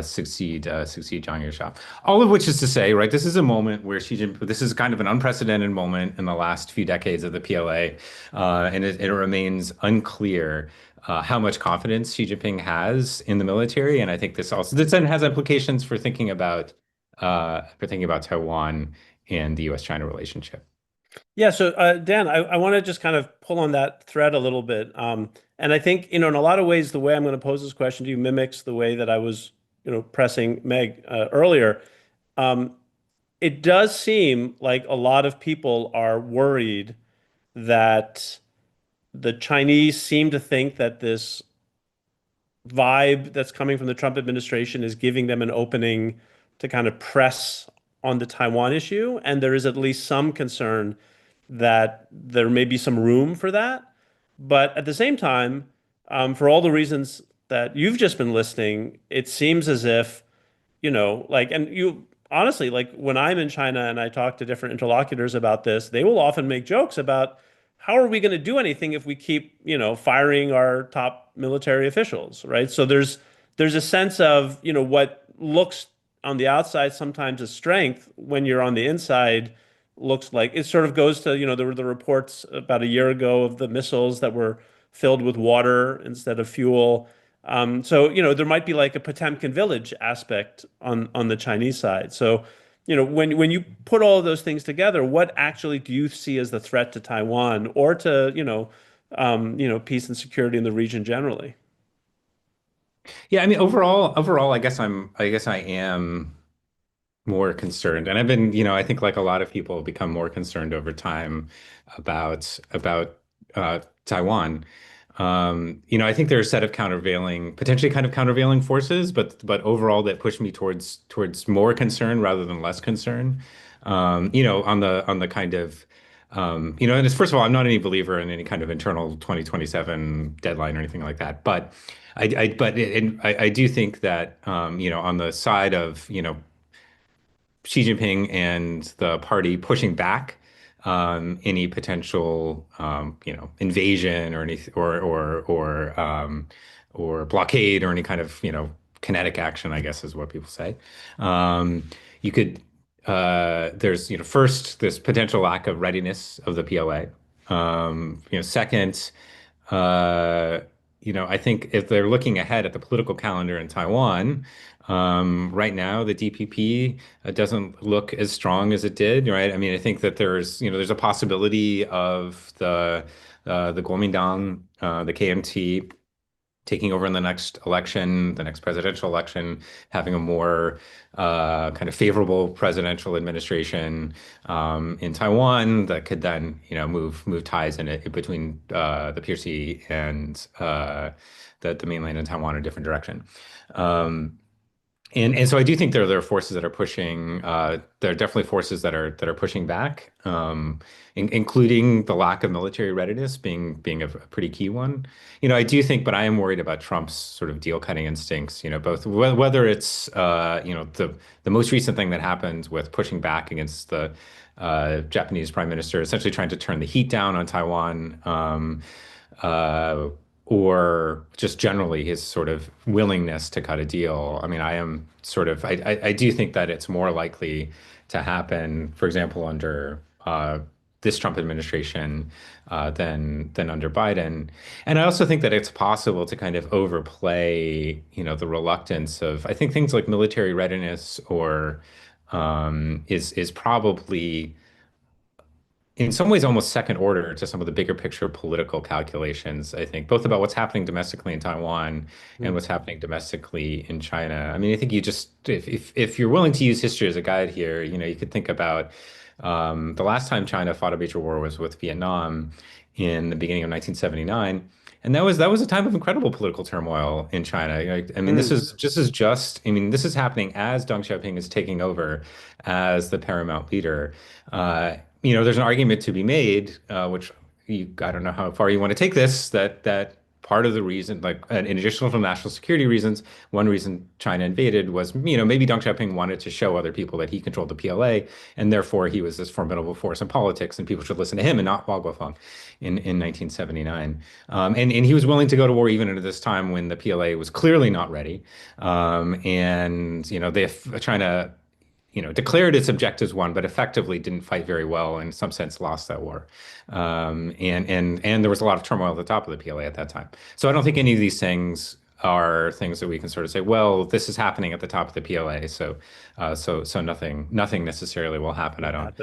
succeed Zhang Yaosha. All of which is to say, right, this is a moment where this is kind of an unprecedented moment in the last few decades of the PLA, and it remains unclear how much confidence Xi Jinping has in the military, and I think this then has implications for thinking about Taiwan and the U.S. China relationship. Yeah, so Dan, I want to just kind of pull on that thread a little bit. And I think, in a lot of ways, the way I'm going to pose this question to you mimics the way that I was, pressing Meg earlier. It does seem like a lot of people are worried that the Chinese seem to think that this vibe that's coming from the Trump administration is giving them an opening to kind of press on the Taiwan issue. And there is at least some concern that there may be some room for that. But at the same time, for all the reasons that you've just been listing, it seems as if, and you honestly, like when I'm in China and I talk to different interlocutors about this, they will often make jokes about how are we going to do anything if we keep, firing our top military officials, right? So there's a sense of, what looks on the outside sometimes as strength when you're on the inside looks like it sort of goes to, there were the reports about a year ago of the missiles that were filled with water instead of fuel. So, there might be like a Potemkin village aspect on the Chinese side. So, when you put all of those things together, what actually do you see as the threat to Taiwan or to, peace and security in the region generally? Yeah, I mean, overall, I guess I am more concerned, and I've been, I think like a lot of people have become more concerned over time about Taiwan. I think there are a set of potentially kind of countervailing forces, but overall that push me towards more concern rather than less concern. On the kind of and it's, first of all, I'm not any believer in any kind of internal 2027 deadline or anything like that, but I do think that on the side of Xi Jinping and the party pushing back any potential invasion or any or blockade or any kind of kinetic action, I guess is what people say. You could there's first this potential lack of readiness of the PLA. Second, I think if they're looking ahead at the political calendar in Taiwan, right now the DPP doesn't look as strong as it did, right? I mean, I think that there's a possibility of the Kuomintang, the KMT, taking over in the next election, the next presidential election, having a more kind of favorable presidential administration in Taiwan that could then, move ties in it between the PRC and the mainland and Taiwan in a different direction. And so I do think there are forces that are pushing. There are definitely forces that are pushing back, including the lack of military readiness being a pretty key one. I do think, but I am worried about Trump's sort of deal cutting instincts. Both whether it's the most recent thing that happened with pushing back against the Japanese prime minister, essentially trying to turn the heat down on Taiwan. Or just generally his sort of willingness to cut a deal. I mean, I do think that it's more likely to happen, for example, under this Trump administration than under Biden. And I also think that it's possible to kind of overplay, the reluctance of, I think things like military readiness or is probably in some ways almost second order to some of the bigger picture political calculations, I think, both about what's happening domestically in Taiwan and what's happening domestically in China. I mean, I think you just, if you're willing to use history as a guide here, you could think about the last time China fought a major war was with Vietnam in the beginning of 1979. And that was a time of incredible political turmoil in China. I mean, this is happening as Deng Xiaoping is taking over as the paramount leader. There's an argument to be made, which I don't know how far you want to take this, that part of the reason, like in addition to national security reasons, one reason China invaded was, maybe Deng Xiaoping wanted to show other people that he controlled the PLA, and therefore he was this formidable force in politics, and people should listen to him and not Hua Guofeng in 1979. And he was willing to go to war even at this time when the PLA was clearly not ready. China declared its objectives won, but effectively didn't fight very well, and in some sense lost that war. And there was a lot of turmoil at the top of the PLA at that time. So I don't think any of these things are things that we can sort of say, well, this is happening at the top of the PLA, so nothing necessarily will happen. I don't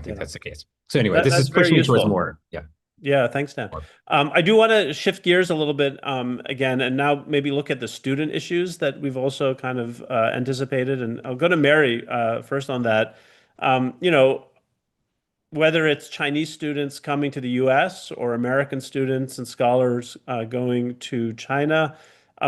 think that's the case. So anyway, this is pushing me towards more. Yeah. Yeah, thanks, Dan. I do want to shift gears a little bit again, and now maybe look at the student issues that we've also kind of anticipated. And I'll go to Mary first on that. Whether it's Chinese students coming to the U.S. or American students and scholars going to China,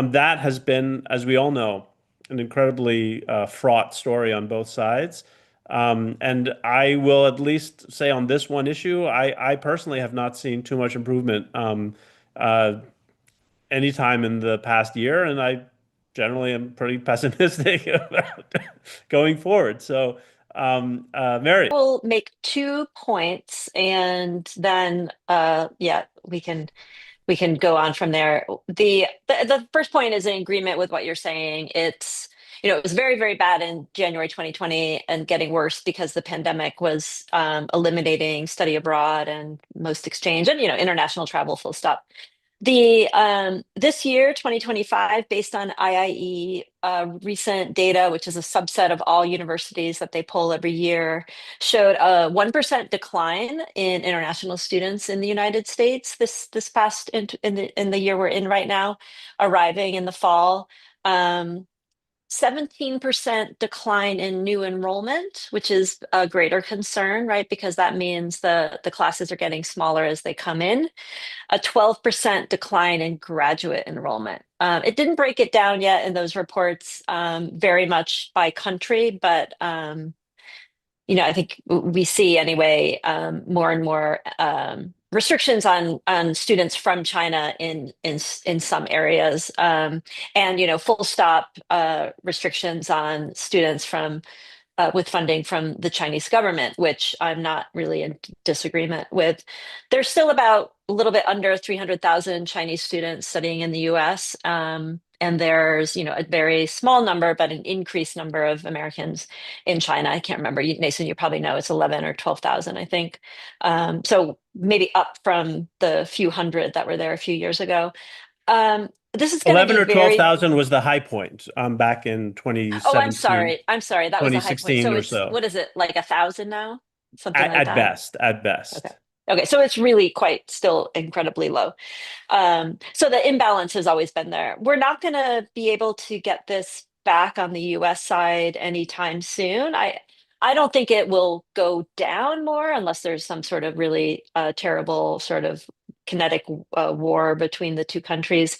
that has been, as we all know, an incredibly fraught story on both sides. And I will at least say on this one issue, I personally have not seen too much improvement anytime in the past year, and I generally am pretty pessimistic about going forward. So, Mary. We'll make 2 points, and then we can go on from there. The first point is in agreement with what you're saying. It was very, very bad in January 2020 and getting worse because the pandemic was eliminating study abroad and most exchange and, international travel, full stop. This year, 2025, based on IIE recent data, which is a subset of all universities that they poll every year, showed a 1% decline in international students in the United States this past in the year we're in right now, arriving in the fall. 17% decline in new enrollment, which is a greater concern, right? Because that means the classes are getting smaller as they come in. A 12% decline in graduate enrollment. It didn't break it down yet in those reports very much by country, but I think we see anyway more and more restrictions on students from China in some areas, and full stop restrictions on students from with funding from the Chinese government, which I'm not really in disagreement with. There's still about a little bit under 300,000 Chinese students studying in the U.S. And there's, a very small number, but an increased number of Americans in China. I can't remember. Neysun, you probably know it's 11 or 12,000, I think. So maybe up from the few hundred that were there a few years ago. This is 11 or 12,000 was the high point back in 2017. Oh, I'm sorry. That was a high point. So or so. What is it, like 1,000 now? Something like that? At best. Okay. Okay, so it's really quite still incredibly low. So the imbalance has always been there. We're not going to be able to get this back on the U.S. side anytime soon. I don't think it will go down more unless there's some sort of really terrible sort of kinetic war between the two countries.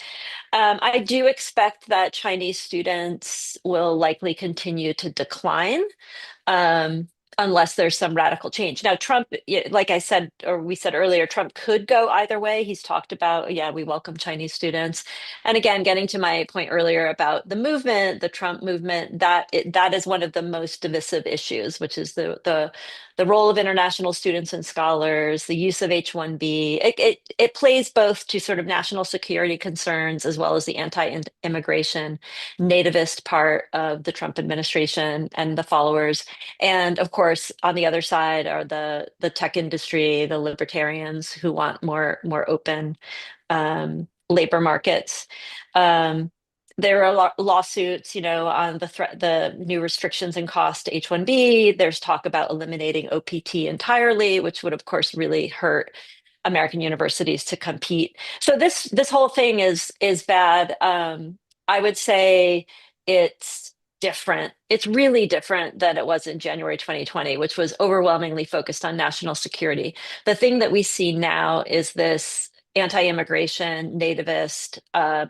I do expect that Chinese students will likely continue to decline, um, unless there's some radical change. Now, Trump, like I said, or we said earlier, Trump could go either way. He's talked about, yeah, we welcome Chinese students. And again, getting to my point earlier about the movement, the Trump movement, that is one of the most divisive issues, which is the role of international students and scholars, the use of H-1B. It plays both to sort of national security concerns as well as the anti-immigration nativist part of the Trump administration and the followers. And of course, on the other side are the tech industry, the libertarians who want more open labor markets. There are lawsuits, on the new restrictions and cost to H-1B. There's talk about eliminating OPT entirely, which would, of course, really hurt American universities to compete. So this whole thing is bad. I would say it's different. It's really different than it was in January 2020, which was overwhelmingly focused on national security. The thing that we see now is this anti-immigration nativist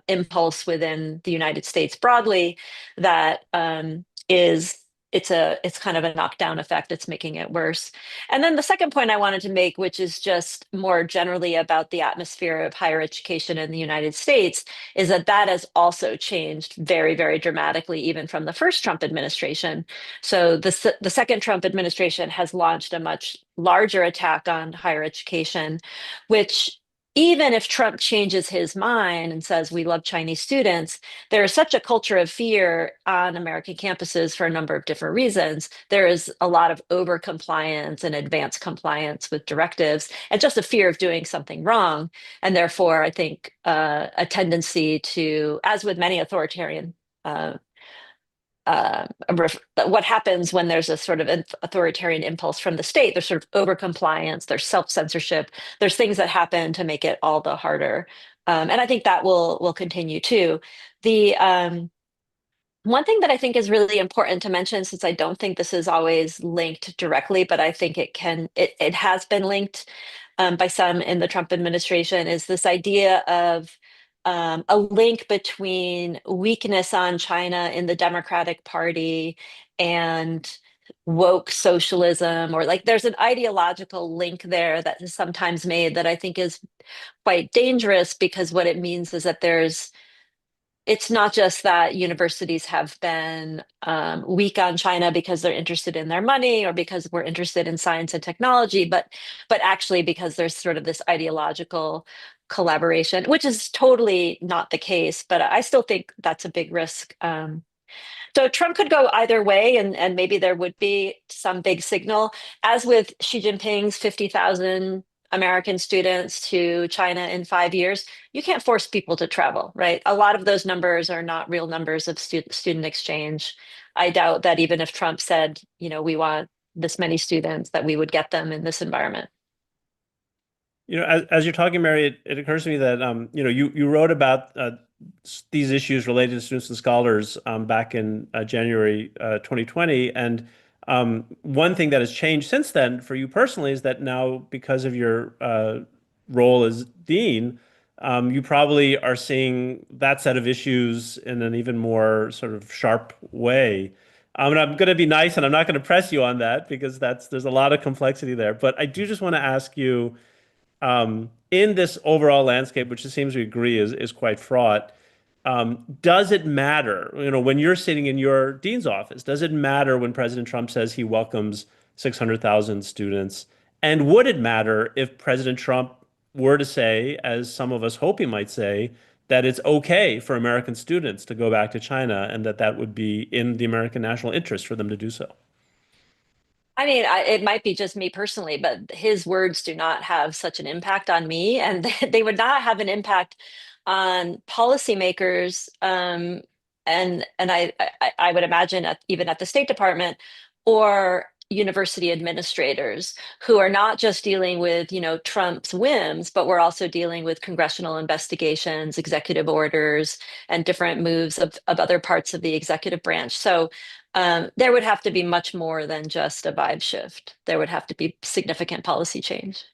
impulse within the United States broadly that is it's kind of a knockdown effect. It's making it worse. And then the second point I wanted to make, which is just more generally about the atmosphere of higher education in the United States, is that has also changed very, very dramatically, even from the first Trump administration. So the second Trump administration has launched a much larger attack on higher education, which even if Trump changes his mind and says we love Chinese students, there is such a culture of fear on American campuses for a number of different reasons. There is a lot of over compliance and advanced compliance with directives, and just a fear of doing something wrong. And therefore, I think a tendency to, as with many authoritarian uh, what happens when there's a sort of authoritarian impulse from the state. There's sort of over compliance, there's self-censorship, there's things that happen to make it all the harder. And I think that will continue too. The one thing that I think is really important to mention, since I don't think this is always linked directly, but I think it has been linked by some in the Trump administration, is this idea of a link between weakness on China in the Democratic Party and woke socialism, or like there's an ideological link there that is sometimes made that I think is quite dangerous, because what it means is that it's not just that universities have been weak on China because they're interested in their money or because we're interested in science and technology, but actually because there's sort of this ideological collaboration, which is totally not the case. But I still think that's a big risk. So Trump could go either way, and maybe there would be some big signal. As with Xi Jinping's 50,000 American students to China in 5 years, you can't force people to travel, right? A lot of those numbers are not real numbers of student exchange. I doubt that even if Trump said, we want this many students, that we would get them in this environment. As you're talking, Mary, it occurs to me that you wrote about these issues related to students and scholars back in January 2020, and one thing that has changed since then for you personally is that now, because of your role as dean, you probably are seeing that set of issues in an even more sort of sharp way. And I'm going to be nice, and I'm not going to press you on that because there's a lot of complexity there. But I do just want to ask you, in this overall landscape, which it seems we agree is quite fraught, does it matter, when you're sitting in your dean's office, does it matter when President Trump says he welcomes 600,000 students? And would it matter if President Trump were to say, as some of us hope he might say, that it's okay for American students to go back to China and that would be in the American national interest for them to do so? I mean, it might be just me personally, but his words do not have such an impact on me, and they would not have an impact on policymakers. And I would imagine even at the State Department, or university administrators who are not just dealing with, Trump's whims, but we're also dealing with congressional investigations, executive orders, and different moves of other parts of the executive branch. So there would have to be much more than just a vibe shift. There would have to be significant policy change.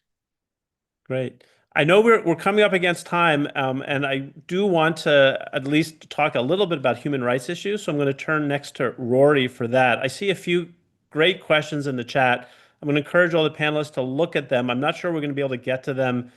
Great. I know we're coming up against time, and I do want to at least talk a little bit about human rights issues. So I'm going to turn next to Rory for that. I see a few great questions in the chat. I'm going to encourage all the panelists to look at them. I'm not sure we're going to be able to get to them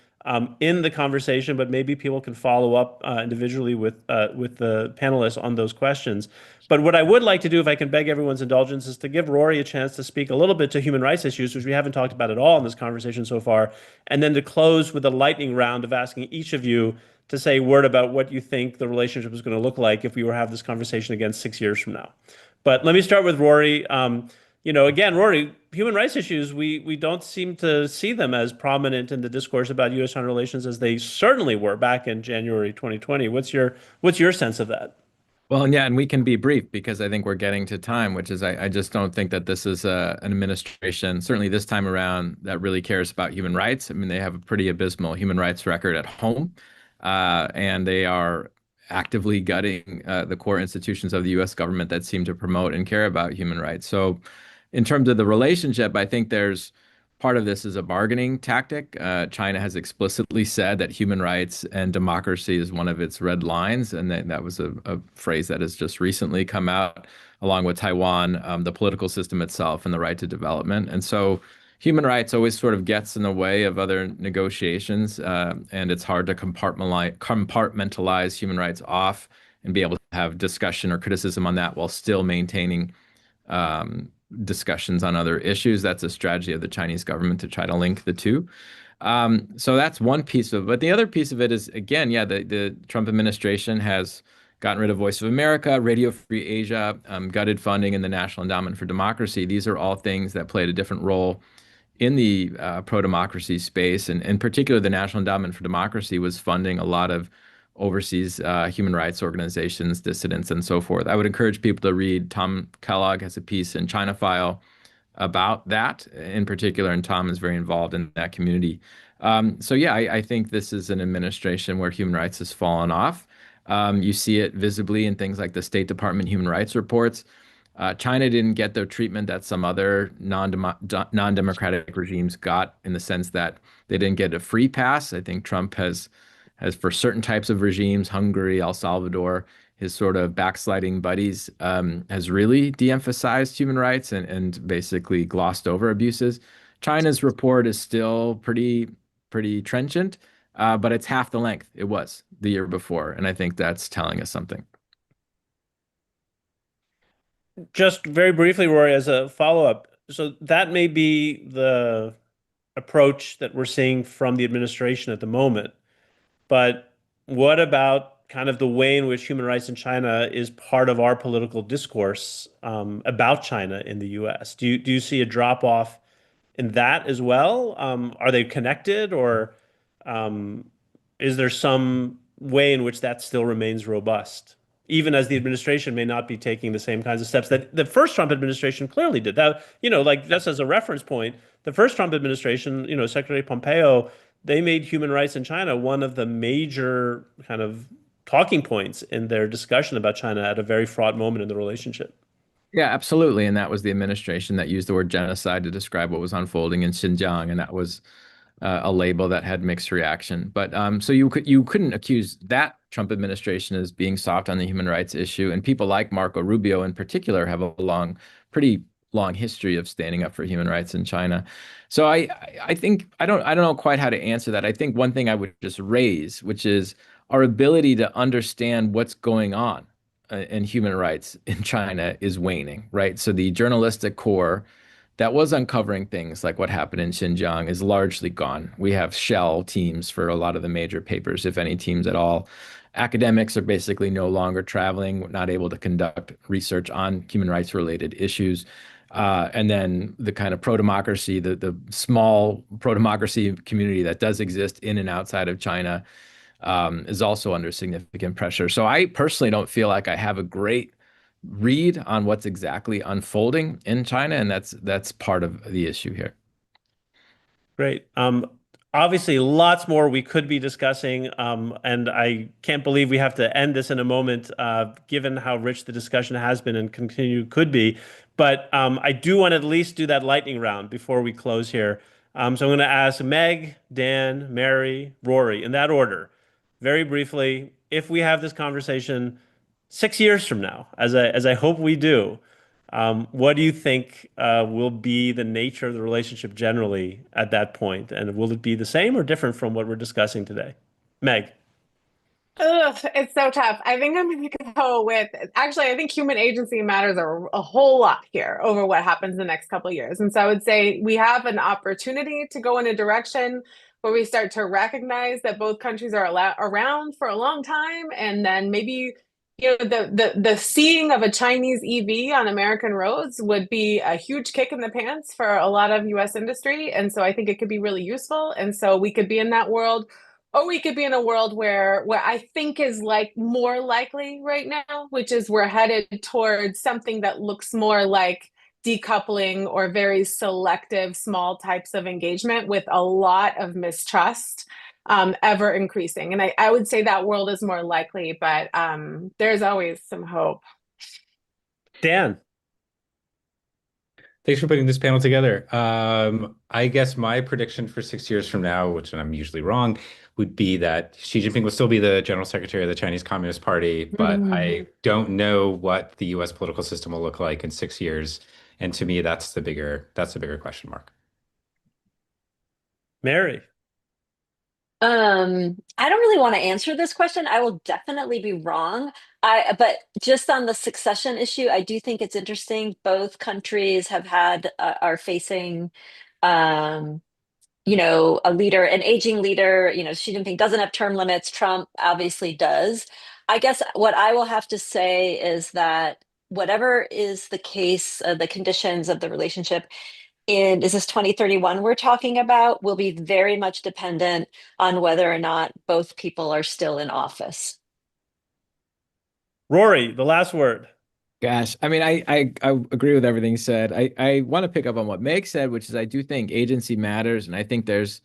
in the conversation, but maybe people can follow up individually with the panelists on those questions. But what I would like to do, if I can beg everyone's indulgence, is to give Rory a chance to speak a little bit to human rights issues, which we haven't talked about at all in this conversation so far, and then to close with a lightning round of asking each of you to say a word about what you think the relationship is going to look like if we were to have this conversation again 6 years from now. But let me start with Rory. Again, Rory, human rights issues, we don't seem to see them as prominent in the discourse about U.S.-China relations as they certainly were back in January 2020. What's your sense of that? Well, and yeah, and we can be brief because I think we're getting to time, which is I just don't think that this is an administration, certainly this time around, that really cares about human rights. I mean, they have a pretty abysmal human rights record at home, and they are actively gutting the core institutions of the U.S. government that seem to promote and care about human rights. So in terms of the relationship, I think there's part of this is a bargaining tactic. China has explicitly said that human rights and democracy is one of its red lines, and that was a phrase that has just recently come out, along with Taiwan, the political system itself, and the right to development. And so human rights always sort of gets in the way of other negotiations, and it's hard to compartmentalize human rights off and be able to have discussion or criticism on that while still maintaining discussions on other issues. That's a strategy of the Chinese government to try to link the two. So that's one piece of it. But the other piece of it is, again, yeah, the Trump administration has gotten rid of Voice of America, Radio Free Asia, gutted funding in the National Endowment for Democracy. These are all things that played a different role in the pro-democracy space. And in particular, the National Endowment for Democracy was funding a lot of overseas human rights organizations, dissidents, and so forth. I would encourage people to read. Tom Kellogg has a piece in China File about that in particular, and Tom is very involved in that community. So yeah, I think this is an administration where human rights has fallen off. You see it visibly in things like the State Department human rights reports. China didn't get the treatment that some other non-democratic regimes got, in the sense that they didn't get a free pass. I think Trump has for certain types of regimes, Hungary, El Salvador, his sort of backsliding buddies, has really de-emphasized human rights and basically glossed over abuses. China's report is still pretty trenchant, but it's half the length it was the year before, and I think that's telling us something. Just very briefly, Rory, as a follow-up, so that may be the approach that we're seeing from the administration at the moment. But what about kind of the way in which human rights in China is part of our political discourse about China in the U.S.? Do you see a drop off in that as well? Are they connected, or is there some way in which that still remains robust, even as the administration may not be taking the same kinds of steps that the first Trump administration clearly did? That, like, just as a reference point, the first Trump administration, Secretary Pompeo, they made human rights in China one of the major kind of talking points in their discussion about China at a very fraught moment in the relationship. Yeah, absolutely. And that was the administration that used the word genocide to describe what was unfolding in Xinjiang, and that was a label that had mixed reaction. But so you couldn't accuse that Trump administration as being soft on the human rights issue. And people like Marco Rubio in particular have a pretty long history of standing up for human rights in China. So I think I don't know quite how to answer that. I think one thing I would just raise, which is our ability to understand what's going on in human rights in China, is waning, right? So the journalistic core that was uncovering things like what happened in Xinjiang is largely gone. We have shell teams for a lot of the major papers, if any teams at all. Academics are basically no longer traveling, not able to conduct research on human rights related issues. And then the kind of pro-democracy, the small pro-democracy community that does exist in and outside of China is also under significant pressure. So I personally don't feel like I have a great read on what's exactly unfolding in China, and that's part of the issue here. Great. Obviously, lots more we could be discussing, and I can't believe we have to end this in a moment, given how rich the discussion has been and could be. But I do want to at least do that lightning round before we close here. So I'm going to ask Meg, Dan, Mary, Rory, in that order, very briefly, if we have this conversation 6 years from now, as I hope we do. What do you think will be the nature of the relationship generally at that point? And will it be the same or different from what we're discussing today? Meg. Ugh, it's so tough. I think I'm going to go with, actually, I think human agency matters a whole lot here over what happens in the next couple of years. And so I would say we have an opportunity to go in a direction where we start to recognize that both countries are around for a long time. And then maybe, the seeing of a Chinese EV on American roads would be a huge kick in the pants for a lot of US industry. And so I think it could be really useful. And so we could be in that world. Or we could be in a world where I think is like more likely right now, which is we're headed towards something that looks more like decoupling or very selective small types of engagement with a lot of mistrust ever increasing. And I would say that world is more likely, but there's always some hope. Dan. Thanks for putting this panel together. I guess my prediction for 6 years from now, which I'm usually wrong, would be that Xi Jinping will still be the general secretary of the Chinese Communist Party, but I don't know what the US political system will look like in 6 years. And to me, that's the bigger question mark. Mary. I don't really want to answer this question. I will definitely be wrong. But just on the succession issue, I do think it's interesting. Both countries are facing, um, a leader, an aging leader. Xi Jinping doesn't have term limits. Trump obviously does. I guess what I will have to say is that whatever is the case, the conditions of the relationship is this 2031 we're talking about, will be very much dependent on whether or not both people are still in office. Rory, the last word. Gosh, I mean, I agree with everything you said. I want to pick up on what Meg said, which is I do think agency matters, and I think there's,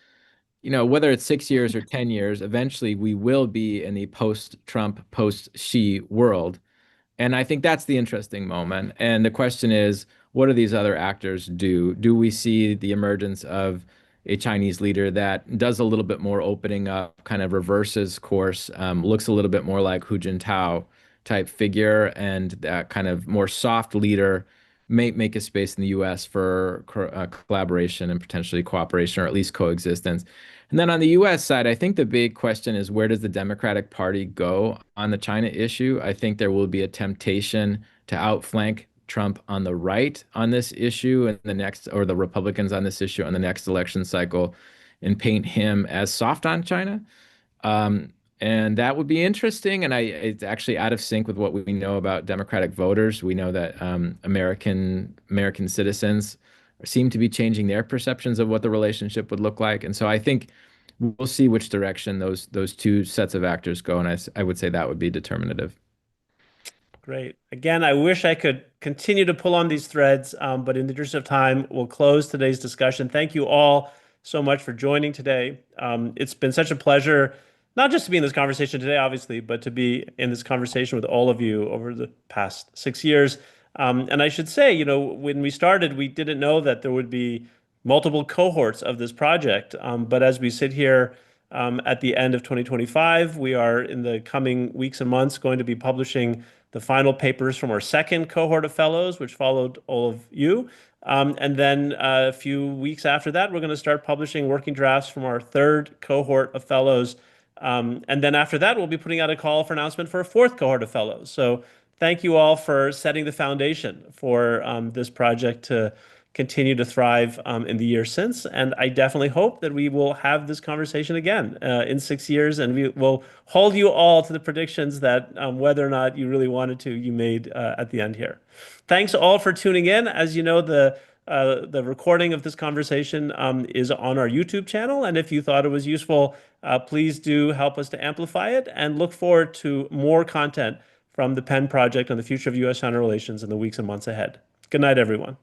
whether it's 6 years or 10 years, eventually we will be in the post-Trump, post-Xi world. And I think that's the interesting moment. And the question is, what do these other actors do? Do we see the emergence of a Chinese leader that does a little bit more opening up, kind of reverses course, looks a little bit more like Hu Jintao type figure, and that kind of more soft leader may make a space in the U.S. for collaboration and potentially cooperation, or at least coexistence. And then on the U.S. side, I think the big question is, where does the Democratic Party go on the China issue? I think there will be a temptation to outflank Trump on the right on this issue and the Republicans on this issue on the next election cycle, and paint him as soft on China. And that would be interesting. And it's actually out of sync with what we know about Democratic voters. We know that American citizens seem to be changing their perceptions of what the relationship would look like. And so I think we'll see which direction those two sets of actors go. And I would say that would be determinative. Great. Again, I wish I could continue to pull on these threads, but in the interest of time, we'll close today's discussion. Thank you all so much for joining today. It's been such a pleasure, not just to be in this conversation today, obviously, but to be in this conversation with all of you over the past 6 years. And I should say, when we started, we didn't know that there would be multiple cohorts of this project. But as we sit here at the end of 2025, we are in the coming weeks and months going to be publishing the final papers from our second cohort of fellows, which followed all of you. And then a few weeks after that, we're going to start publishing working drafts from our third cohort of fellows. And then after that, we'll be putting out a call for announcement for a fourth cohort of fellows. So thank you all for setting the foundation for this project to continue to thrive in the years since. And I definitely hope that we will have this conversation again in 6 years, and we will hold you all to the predictions that whether or not you really wanted to, you made at the end here. Thanks all for tuning in. As you know, the recording of this conversation is on our YouTube channel. And if you thought it was useful, please do help us to amplify it, and look forward to more content from the Penn Project on the future of U.S. China relations in the weeks and months ahead. Good night, everyone.